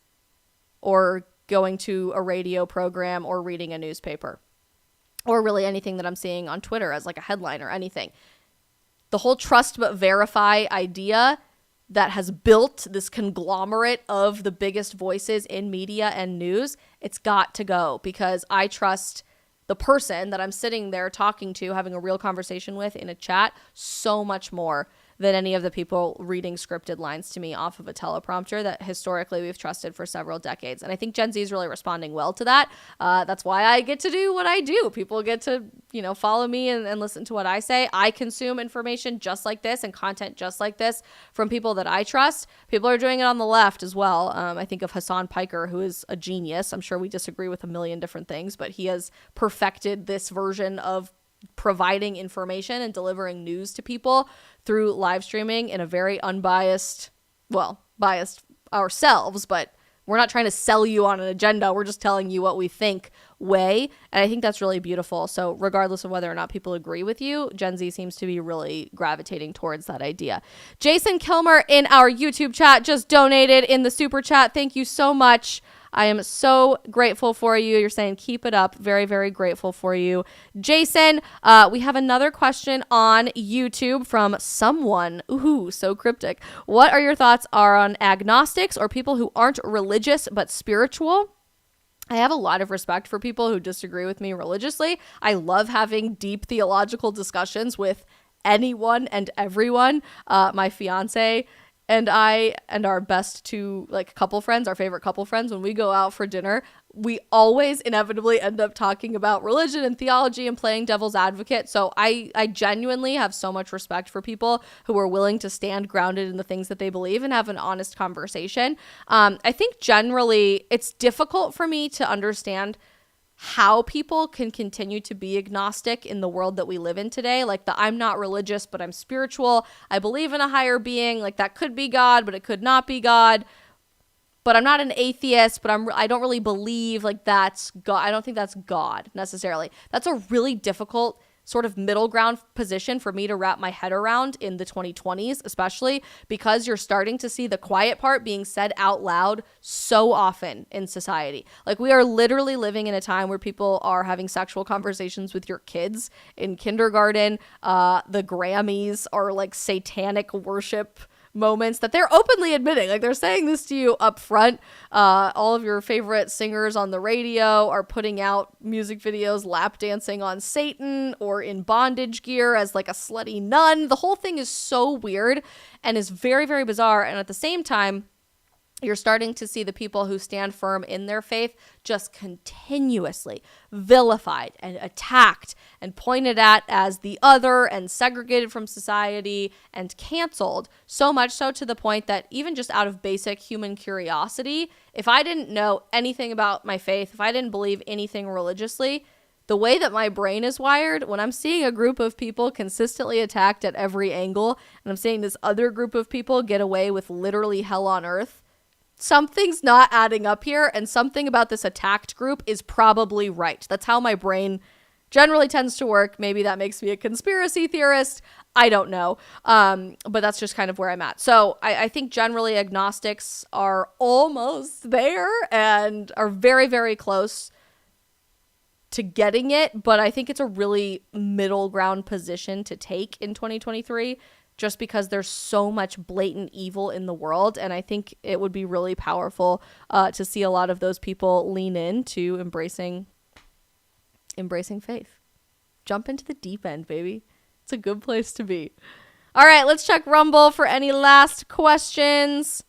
or going to a radio program or reading a newspaper or really anything that I'm seeing on Twitter as like a headline or anything. The whole trust but verify idea that has built this conglomerate of the biggest voices in media and news, it's got to go, because I trust the person that I'm sitting there talking to, having a real conversation with in a chat, so much more than any of the people reading scripted lines to me off of a teleprompter that historically we've trusted for several decades. And I think Gen Z is really responding well to that. That's why I get to do what I do. People get to, follow me and listen to what I say. I consume information just like this and content just like this from people that I trust. People are doing it on the left as well. I think of Hassan Piker, who is a genius. I'm sure we disagree with a million different things, but he has perfected this version of providing information and delivering news to people through live streaming in a very unbiased, biased ourselves, but we're not trying to sell you on an agenda. We're just telling you what we think way. And I think that's really beautiful. So regardless of whether or not people agree with you, Gen Z seems to be really gravitating towards that idea. Jason Kilmer in our YouTube chat just donated in the super chat. Thank you so much. I am so grateful for you. You're saying keep it up. Very, very grateful for you. Jason, we have another question on YouTube from someone. Ooh, so cryptic. What are your thoughts on agnostics, or people who aren't religious but spiritual? I have a lot of respect for people who disagree with me religiously. I love having deep theological discussions with anyone and everyone. My fiance and I and our best two couple friends, our favorite couple friends, when we go out for dinner, we always inevitably end up talking about religion and theology and playing devil's advocate. So I genuinely have so much respect for people who are willing to stand grounded in the things that they believe and have an honest conversation. I think generally it's difficult for me to understand how people can continue to be agnostic in the world that we live in today. Like I'm not religious, but I'm spiritual. I believe in a higher being. That could be God, but it could not be God. But I'm not an atheist, but I don't really believe that's God. I don't think that's God necessarily. That's a really difficult sort of middle ground position for me to wrap my head around in the 2020s, especially because you're starting to see the quiet part being said out loud so often in society. Like, we are literally living in a time where people are having sexual conversations with your kids in kindergarten. The Grammys are like satanic worship moments that they're openly admitting. Like, they're saying this to you up front. All of your favorite singers on the radio are putting out music videos lap dancing on Satan or in bondage gear as like a slutty nun. The whole thing is so weird and is very, very bizarre. And at the same time, you're starting to see the people who stand firm in their faith just continuously vilified and attacked and pointed at as the other and segregated from society and canceled, so much so to the point that even just out of basic human curiosity, if I didn't know anything about my faith, if I didn't believe anything religiously, the way that my brain is wired, when I'm seeing a group of people consistently attacked at every angle, and I'm seeing this other group of people get away with literally hell on earth, something's not adding up here, and something about this attacked group is probably right. That's how my brain generally tends to work. Maybe that makes me a conspiracy theorist. I don't know. But that's just kind of where I'm at. So I think generally agnostics are almost there and are very, very close to getting it. But I think it's a really middle ground position to take in 2023. Just because there's so much blatant evil in the world. And I think it would be really powerful to see a lot of those people lean into embracing faith. Jump into the deep end, baby. It's a good place to be. All right, let's check Rumble for any last questions.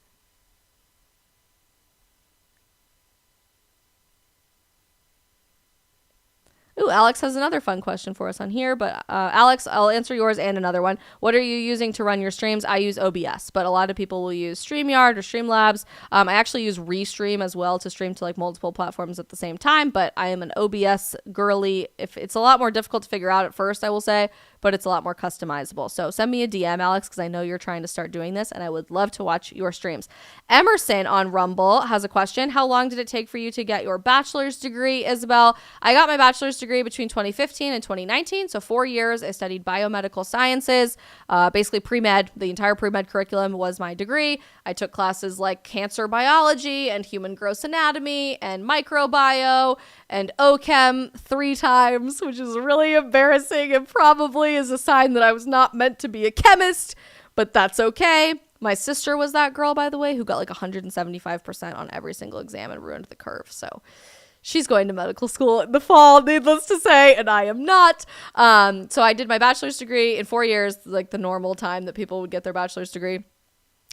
Ooh, Alex has another fun question for us on here, but Alex, I'll answer yours and another one. What are you using to run your streams? I use OBS, but a lot of people will use StreamYard or Streamlabs. I actually use Restream as well to stream to like multiple platforms at the same time, but I am an OBS girly. If it's a lot more difficult to figure out at first, I will say, but it's a lot more customizable. So send me a DM, Alex, because I know you're trying to start doing this, and I would love to watch your streams. Emerson on Rumble has a question. How long did it take for you to get your bachelor's degree, Isabel? I got my bachelor's degree between 2015 and 2019, so 4 years. I studied biomedical sciences, basically pre-med. The entire pre-med curriculum was my degree. I took classes like cancer biology and human gross anatomy and microbio and OChem 3 times, which is really embarrassing and probably is a sign that I was not meant to be a chemist, but that's okay. My sister was that girl, by the way, who got like 175% on every single exam and ruined the curve. So she's going to medical school in the fall, needless to say, and I am not. So I did my bachelor's degree in 4 years, like the normal time that people would get their bachelor's degree,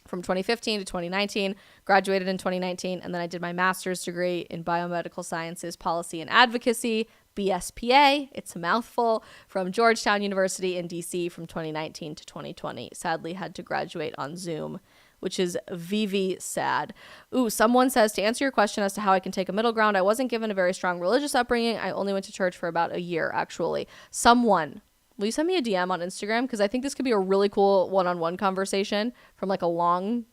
from 2015 to 2019, graduated in 2019, and then I did my master's degree in biomedical sciences, policy, and advocacy, BSPA, it's a mouthful, from Georgetown University in DC from 2019 to 2020. Sadly, had to graduate on Zoom, which is VV sad. Ooh, someone says, to answer your question as to how I can take a middle ground, I wasn't given a very strong religious upbringing. I only went to church for about a year, actually. Someone, will you send me a DM on Instagram? Because I think this could be a really cool one-on-one conversation from like a long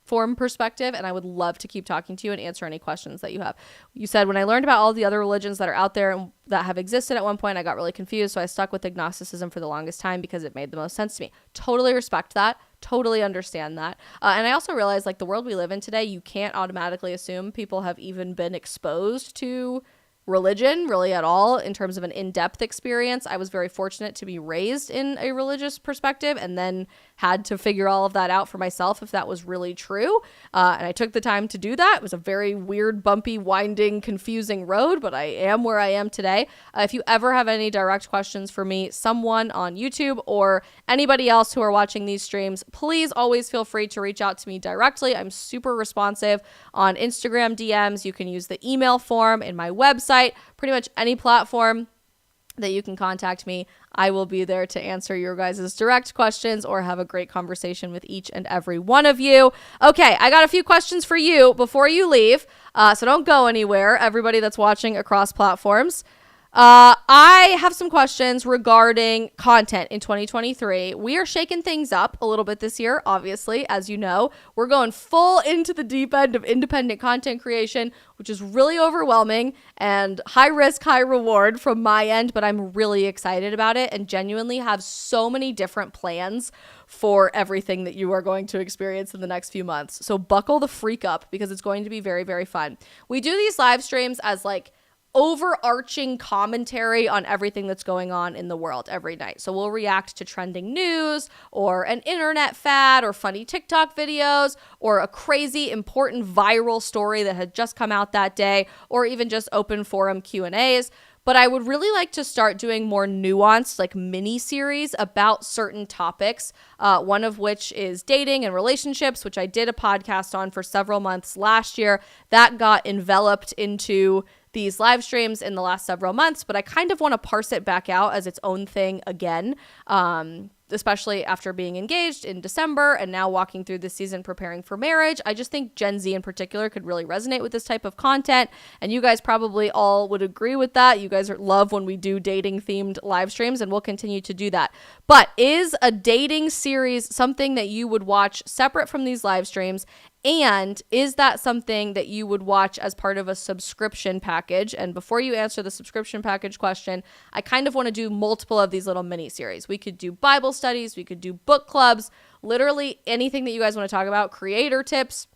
form perspective, and I would love to keep talking to you and answer any questions that you have. You said, when I learned about all the other religions that are out there and that have existed at one point, I got really confused, so I stuck with agnosticism for the longest time because it made the most sense to me. Totally respect that. Totally understand that. And I also realize, like, the world we live in today, you can't automatically assume people have even been exposed to religion really at all in terms of an in-depth experience. I was very fortunate to be raised in a religious perspective and then had to figure all of that out for myself if that was really true. And I took the time to do that. It was a very weird, bumpy, winding, confusing road, but I am where I am today. If you ever have any direct questions for me, someone on YouTube or anybody else who are watching these streams, please always feel free to reach out to me directly. I'm super responsive on Instagram DMs. You can use the email form in my website. Pretty much any platform that you can contact me, I will be there to answer your guys' direct questions or have a great conversation with each and every one of you. Okay, I got a few questions for you before you leave, so don't go anywhere, everybody that's watching across platforms. I have some questions regarding content in 2023. We are shaking things up a little bit this year, obviously, as you know. We're going full into the deep end of independent content creation, which is really overwhelming and high risk, high reward from my end, but I'm really excited about it and genuinely have so many different plans for everything that you are going to experience in the next few months. So buckle the freak up because it's going to be very, very fun. We do these live streams as like overarching commentary on everything that's going on in the world every night. So we'll react to trending news or an internet fad or funny TikTok videos or a crazy important viral story that had just come out that day or even just open forum Q&As. But I would really like to start doing more nuanced, like mini series about certain topics, one of which is dating and relationships, which I did a podcast on for several months last year. That got enveloped into these live streams in the last several months, but I kind of want to parse it back out as its own thing again, especially after being engaged in December and now walking through this season preparing for marriage. I just think Gen Z in particular could really resonate with this type of content, and you guys probably all would agree with that. You guys love when we do dating themed live streams, and we'll continue to do that. But is a dating series something that you would watch separate from these live streams? And is that something that you would watch as part of a subscription package? And before you answer the subscription package question, I kind of want to do multiple of these little mini series. We could do Bible studies, we could do book clubs, literally anything that you guys want to talk about, creator tips,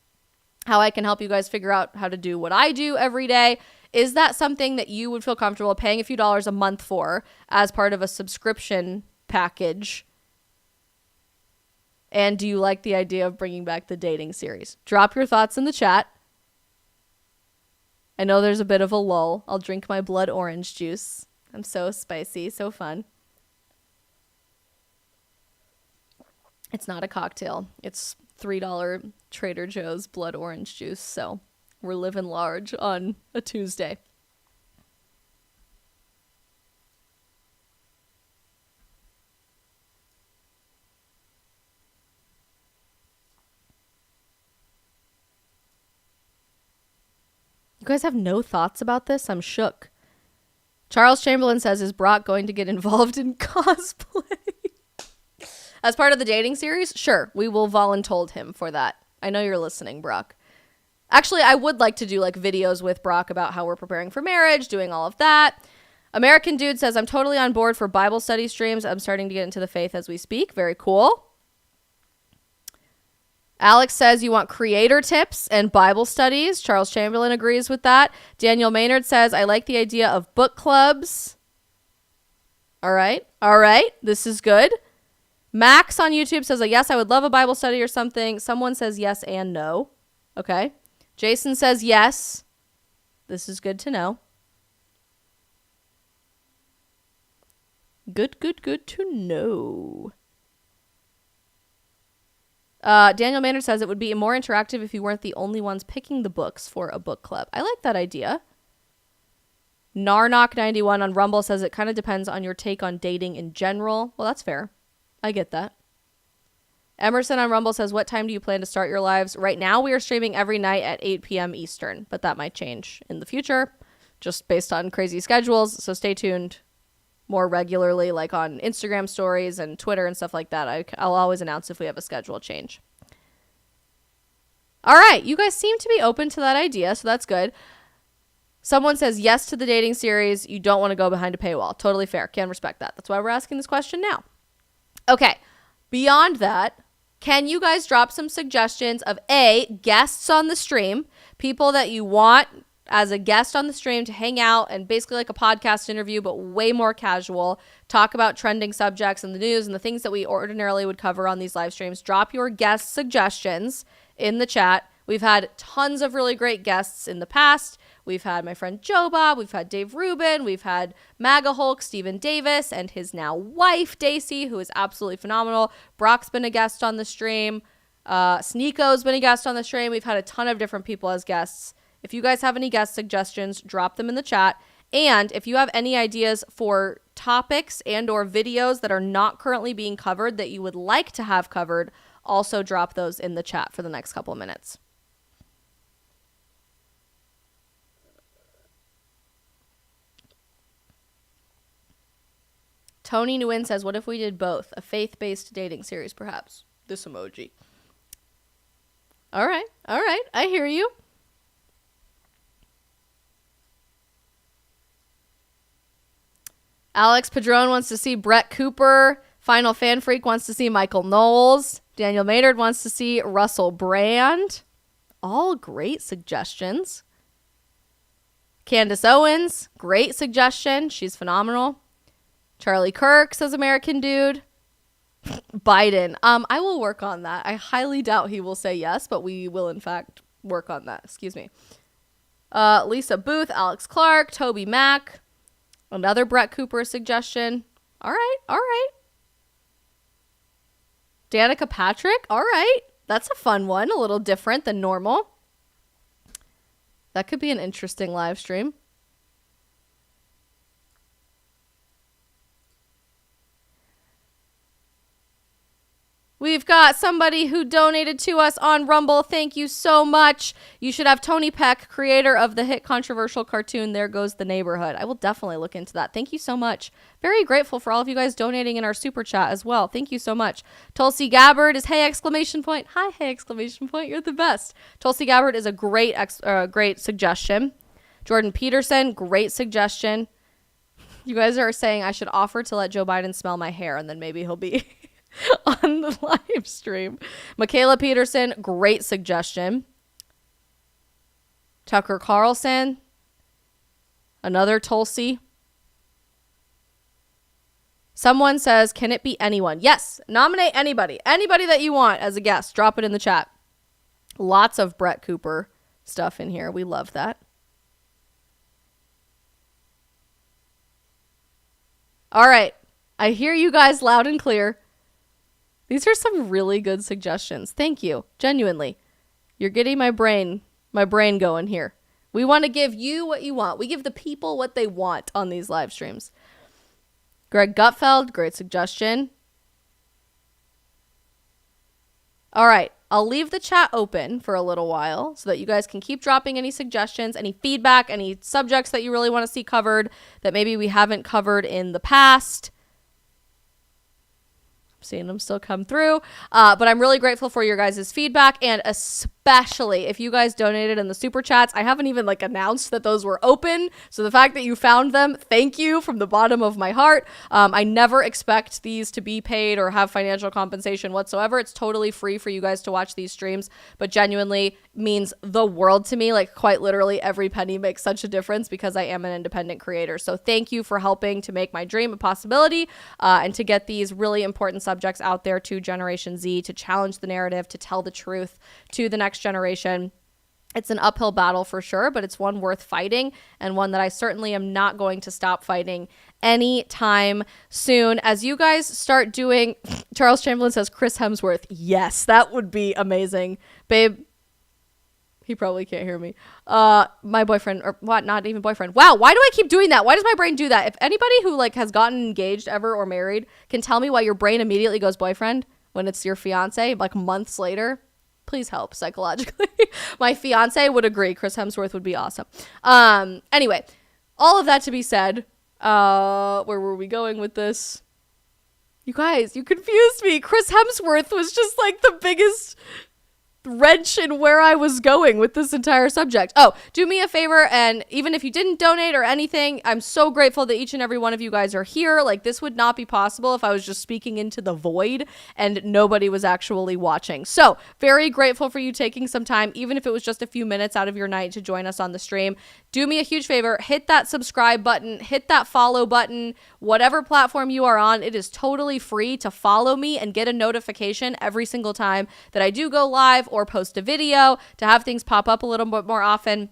how I can help you guys figure out how to do what I do every day. Is that something that you would feel comfortable paying a few dollars a month for as part of a subscription package? And do you like the idea of bringing back the dating series? Drop your thoughts in the chat. I know there's a bit of a lull. I'll drink my blood orange juice. I'm so spicy, so fun. It's not a cocktail. It's $3 Trader Joe's blood orange juice. So we're living large on a Tuesday. You guys have no thoughts about this? I'm shook. Charles Chamberlain says, is Brock going to get involved in cosplay? As part of the dating series? Sure, we will voluntold him for that. I know you're listening, Brock. Actually, I would like to do like videos with Brock about how we're preparing for marriage, doing all of that. American Dude says, I'm totally on board for Bible study streams. I'm starting to get into the faith as we speak. Very cool. Alex says you want creator tips and Bible studies. Charles Chamberlain agrees with that. Daniel Maynard says, I like the idea of book clubs. All right. This is good. Max on YouTube says, yes, I would love a Bible study or something. Someone says yes and no. Okay. Jason says yes. This is good to know. Good to know. Daniel Maynard says it would be more interactive if you weren't the only ones picking the books for a book club. I like that idea. Narnock91 on Rumble says it kind of depends on your take on dating in general. Well, that's fair. I get that. Emerson on Rumble says, what time do you plan to start your lives? Right now, we are streaming every night at 8 p.m. Eastern, but that might change in the future, just based on crazy schedules. So stay tuned more regularly, like on Instagram stories and Twitter and stuff like that. I'll always announce if we have a schedule change. All right, you guys seem to be open to that idea, so that's good. Someone says yes to the dating series. You don't want to go behind a paywall. Totally fair. Can respect that. That's why we're asking this question now. Okay, beyond that, can you guys drop some suggestions of guests on the stream, people that you want as a guest on the stream to hang out and basically like a podcast interview, but way more casual, talk about trending subjects and the news and the things that we ordinarily would cover on these live streams. Drop your guest suggestions in the chat. We've had tons of really great guests in the past. We've had my friend Joe Bob. We've had Dave Rubin. We've had MAGA Hulk, Stephen Davis, and his now wife, Daisy, who is absolutely phenomenal. Brock's been a guest on the stream. Sneeko's been a guest on the stream. We've had a ton of different people as guests. If you guys have any guest suggestions, drop them in the chat. And if you have any ideas for topics and or videos that are not currently being covered that you would like to have covered, also drop those in the chat for the next couple of minutes. Tony Nguyen says, what if we did both? A faith-based dating series, perhaps. This emoji. All right. I hear you. Alex Padron wants to see Brett Cooper. Final Fan Freak wants to see Michael Knowles. Daniel Maynard wants to see Russell Brand. All great suggestions. Candace Owens, great suggestion. She's phenomenal. Charlie Kirk says American Dude. Biden. I will work on that. I highly doubt he will say yes, but we will in fact work on that. Excuse me. Lisa Booth, Alex Clark, Toby Mack. Another Brett Cooper suggestion. All right. Danica Patrick. All right. That's a fun one. A little different than normal. That could be an interesting live stream. We've got somebody who donated to us on Rumble. Thank you so much. You should have Tony Peck, creator of the hit controversial cartoon There Goes the Neighborhood. I will definitely look into that. Thank you so much. Very grateful for all of you guys donating in our super chat as well. Thank you so much. Tulsi Gabbard is hey exclamation point. Hi, hey exclamation point. You're the best. Tulsi Gabbard is a great suggestion. Jordan Peterson, great suggestion. You guys are saying I should offer to let Joe Biden smell my hair and then maybe he'll be on the live stream. Michaela Peterson, great suggestion. Tucker Carlson, another Tulsi. Someone says, can it be anyone? Yes, nominate anybody. Anybody that you want as a guest. Drop it in the chat. Lots of Brett Cooper stuff in here. We love that. All right. I hear you guys loud and clear. These are some really good suggestions. Thank you. Genuinely. You're getting my brain going here. We want to give you what you want. We give the people what they want on these live streams. Greg Gutfeld, great suggestion. All right. I'll leave the chat open for a little while so that you guys can keep dropping any suggestions, any feedback, any subjects that you really want to see covered that maybe we haven't covered in the past. Seeing them still come through. But I'm really grateful for your guys' feedback, and especially if you guys donated in the super chats. I haven't even announced that those were open. So the fact that you found them, thank you from the bottom of my heart. I never expect these to be paid or have financial compensation whatsoever. It's totally free for you guys to watch these streams, but genuinely means the world to me. Quite literally every penny makes such a difference because I am an independent creator. So thank you for helping to make my dream a possibility, and to get these really important subjects out there to Generation Z, to challenge the narrative, to tell the truth to the next generation. It's an uphill battle for sure, but it's one worth fighting, and one that I certainly am not going to stop fighting anytime soon. As you guys start doing, Charles Chamberlain says Chris Hemsworth. Yes, that would be amazing. Babe, he probably can't hear me. My boyfriend, or what? Not even boyfriend. Wow, why do I keep doing that? Why does my brain do that? If anybody who has gotten engaged ever or married can tell me why your brain immediately goes boyfriend when it's your fiance, months later, please help psychologically. My fiance would agree. Chris Hemsworth would be awesome. Anyway, all of that to be said, where were we going with this? You guys, you confused me. Chris Hemsworth was just the biggest wrench in where I was going with this entire subject. Oh, do me a favor, and even if you didn't donate or anything, I'm so grateful that each and every one of you guys are here. This would not be possible if I was just speaking into the void and nobody was actually watching. So very grateful for you taking some time, even if it was just a few minutes out of your night, to join us on the stream. Do me a huge favor, hit that subscribe button, hit that follow button, whatever platform you are on. It is totally free to follow me and get a notification every single time that I do go live or post a video, to have things pop up a little bit more often.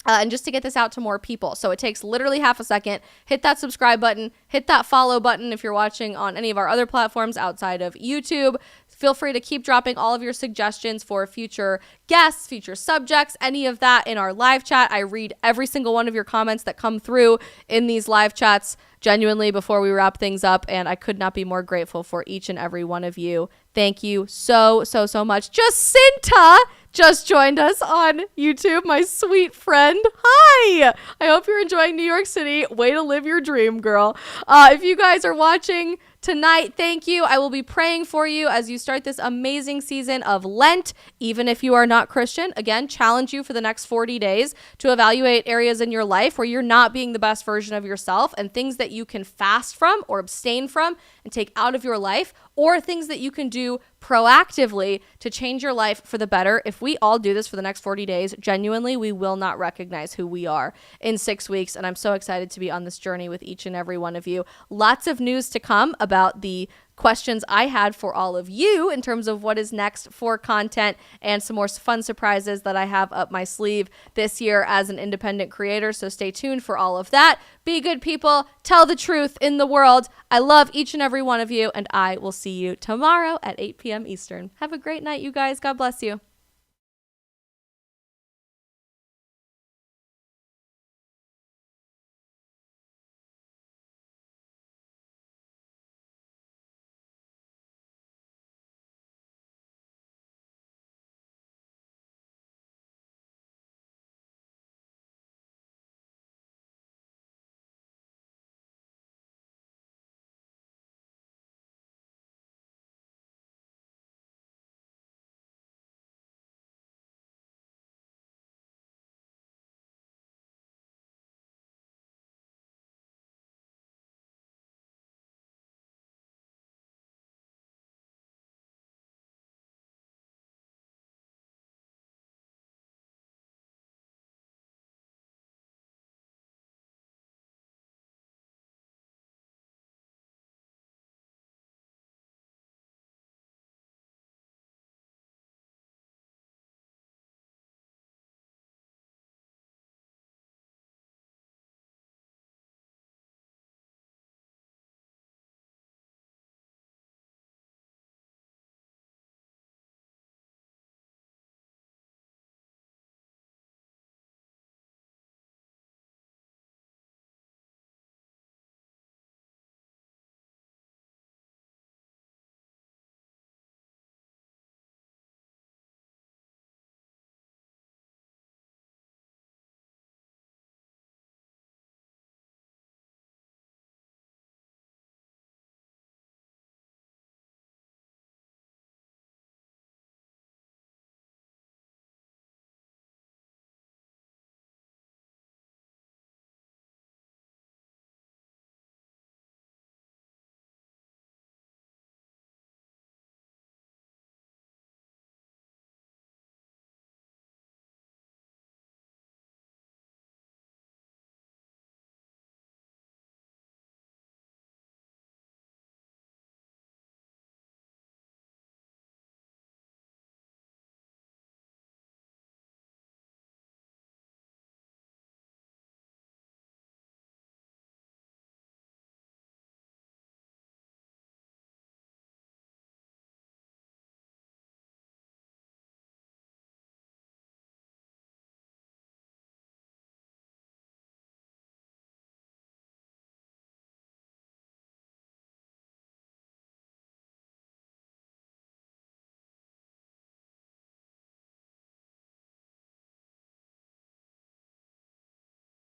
And just to get this out to more people. So it takes literally half a second. Hit that subscribe button, hit that follow button if you're watching on any of our other platforms outside of YouTube. Feel free to keep dropping all of your suggestions for future guests, future subjects, any of that in our live chat. I read every single one of your comments that come through in these live chats genuinely before we wrap things up, and I could not be more grateful for each and every one of you. Thank you so much. Jacinta, just joined us on YouTube, my sweet friend. Hi! I hope you're enjoying New York City. Way to live your dream, girl. If you guys are watching tonight, thank you. I will be praying for you as you start this amazing season of Lent. Even if you are not Christian, again, challenge you for the next 40 days to evaluate areas in your life where you're not being the best version of yourself and things that you can fast from or abstain from and take out of your life, or things that you can do proactively to change your life for the better. If we all do this for the next 40 days, genuinely, we will not recognize who we are in 6 weeks. And I'm so excited to be on this journey with each and every one of you. Lots of news to come about the questions I had for all of you in terms of what is next for content, and some more fun surprises that I have up my sleeve this year as an independent creator. So stay tuned for all of that. Be good people. Tell the truth in the world. I love each and every one of you, and I will see you tomorrow at 8 p.m. Eastern. Have a great night, you guys. God bless you.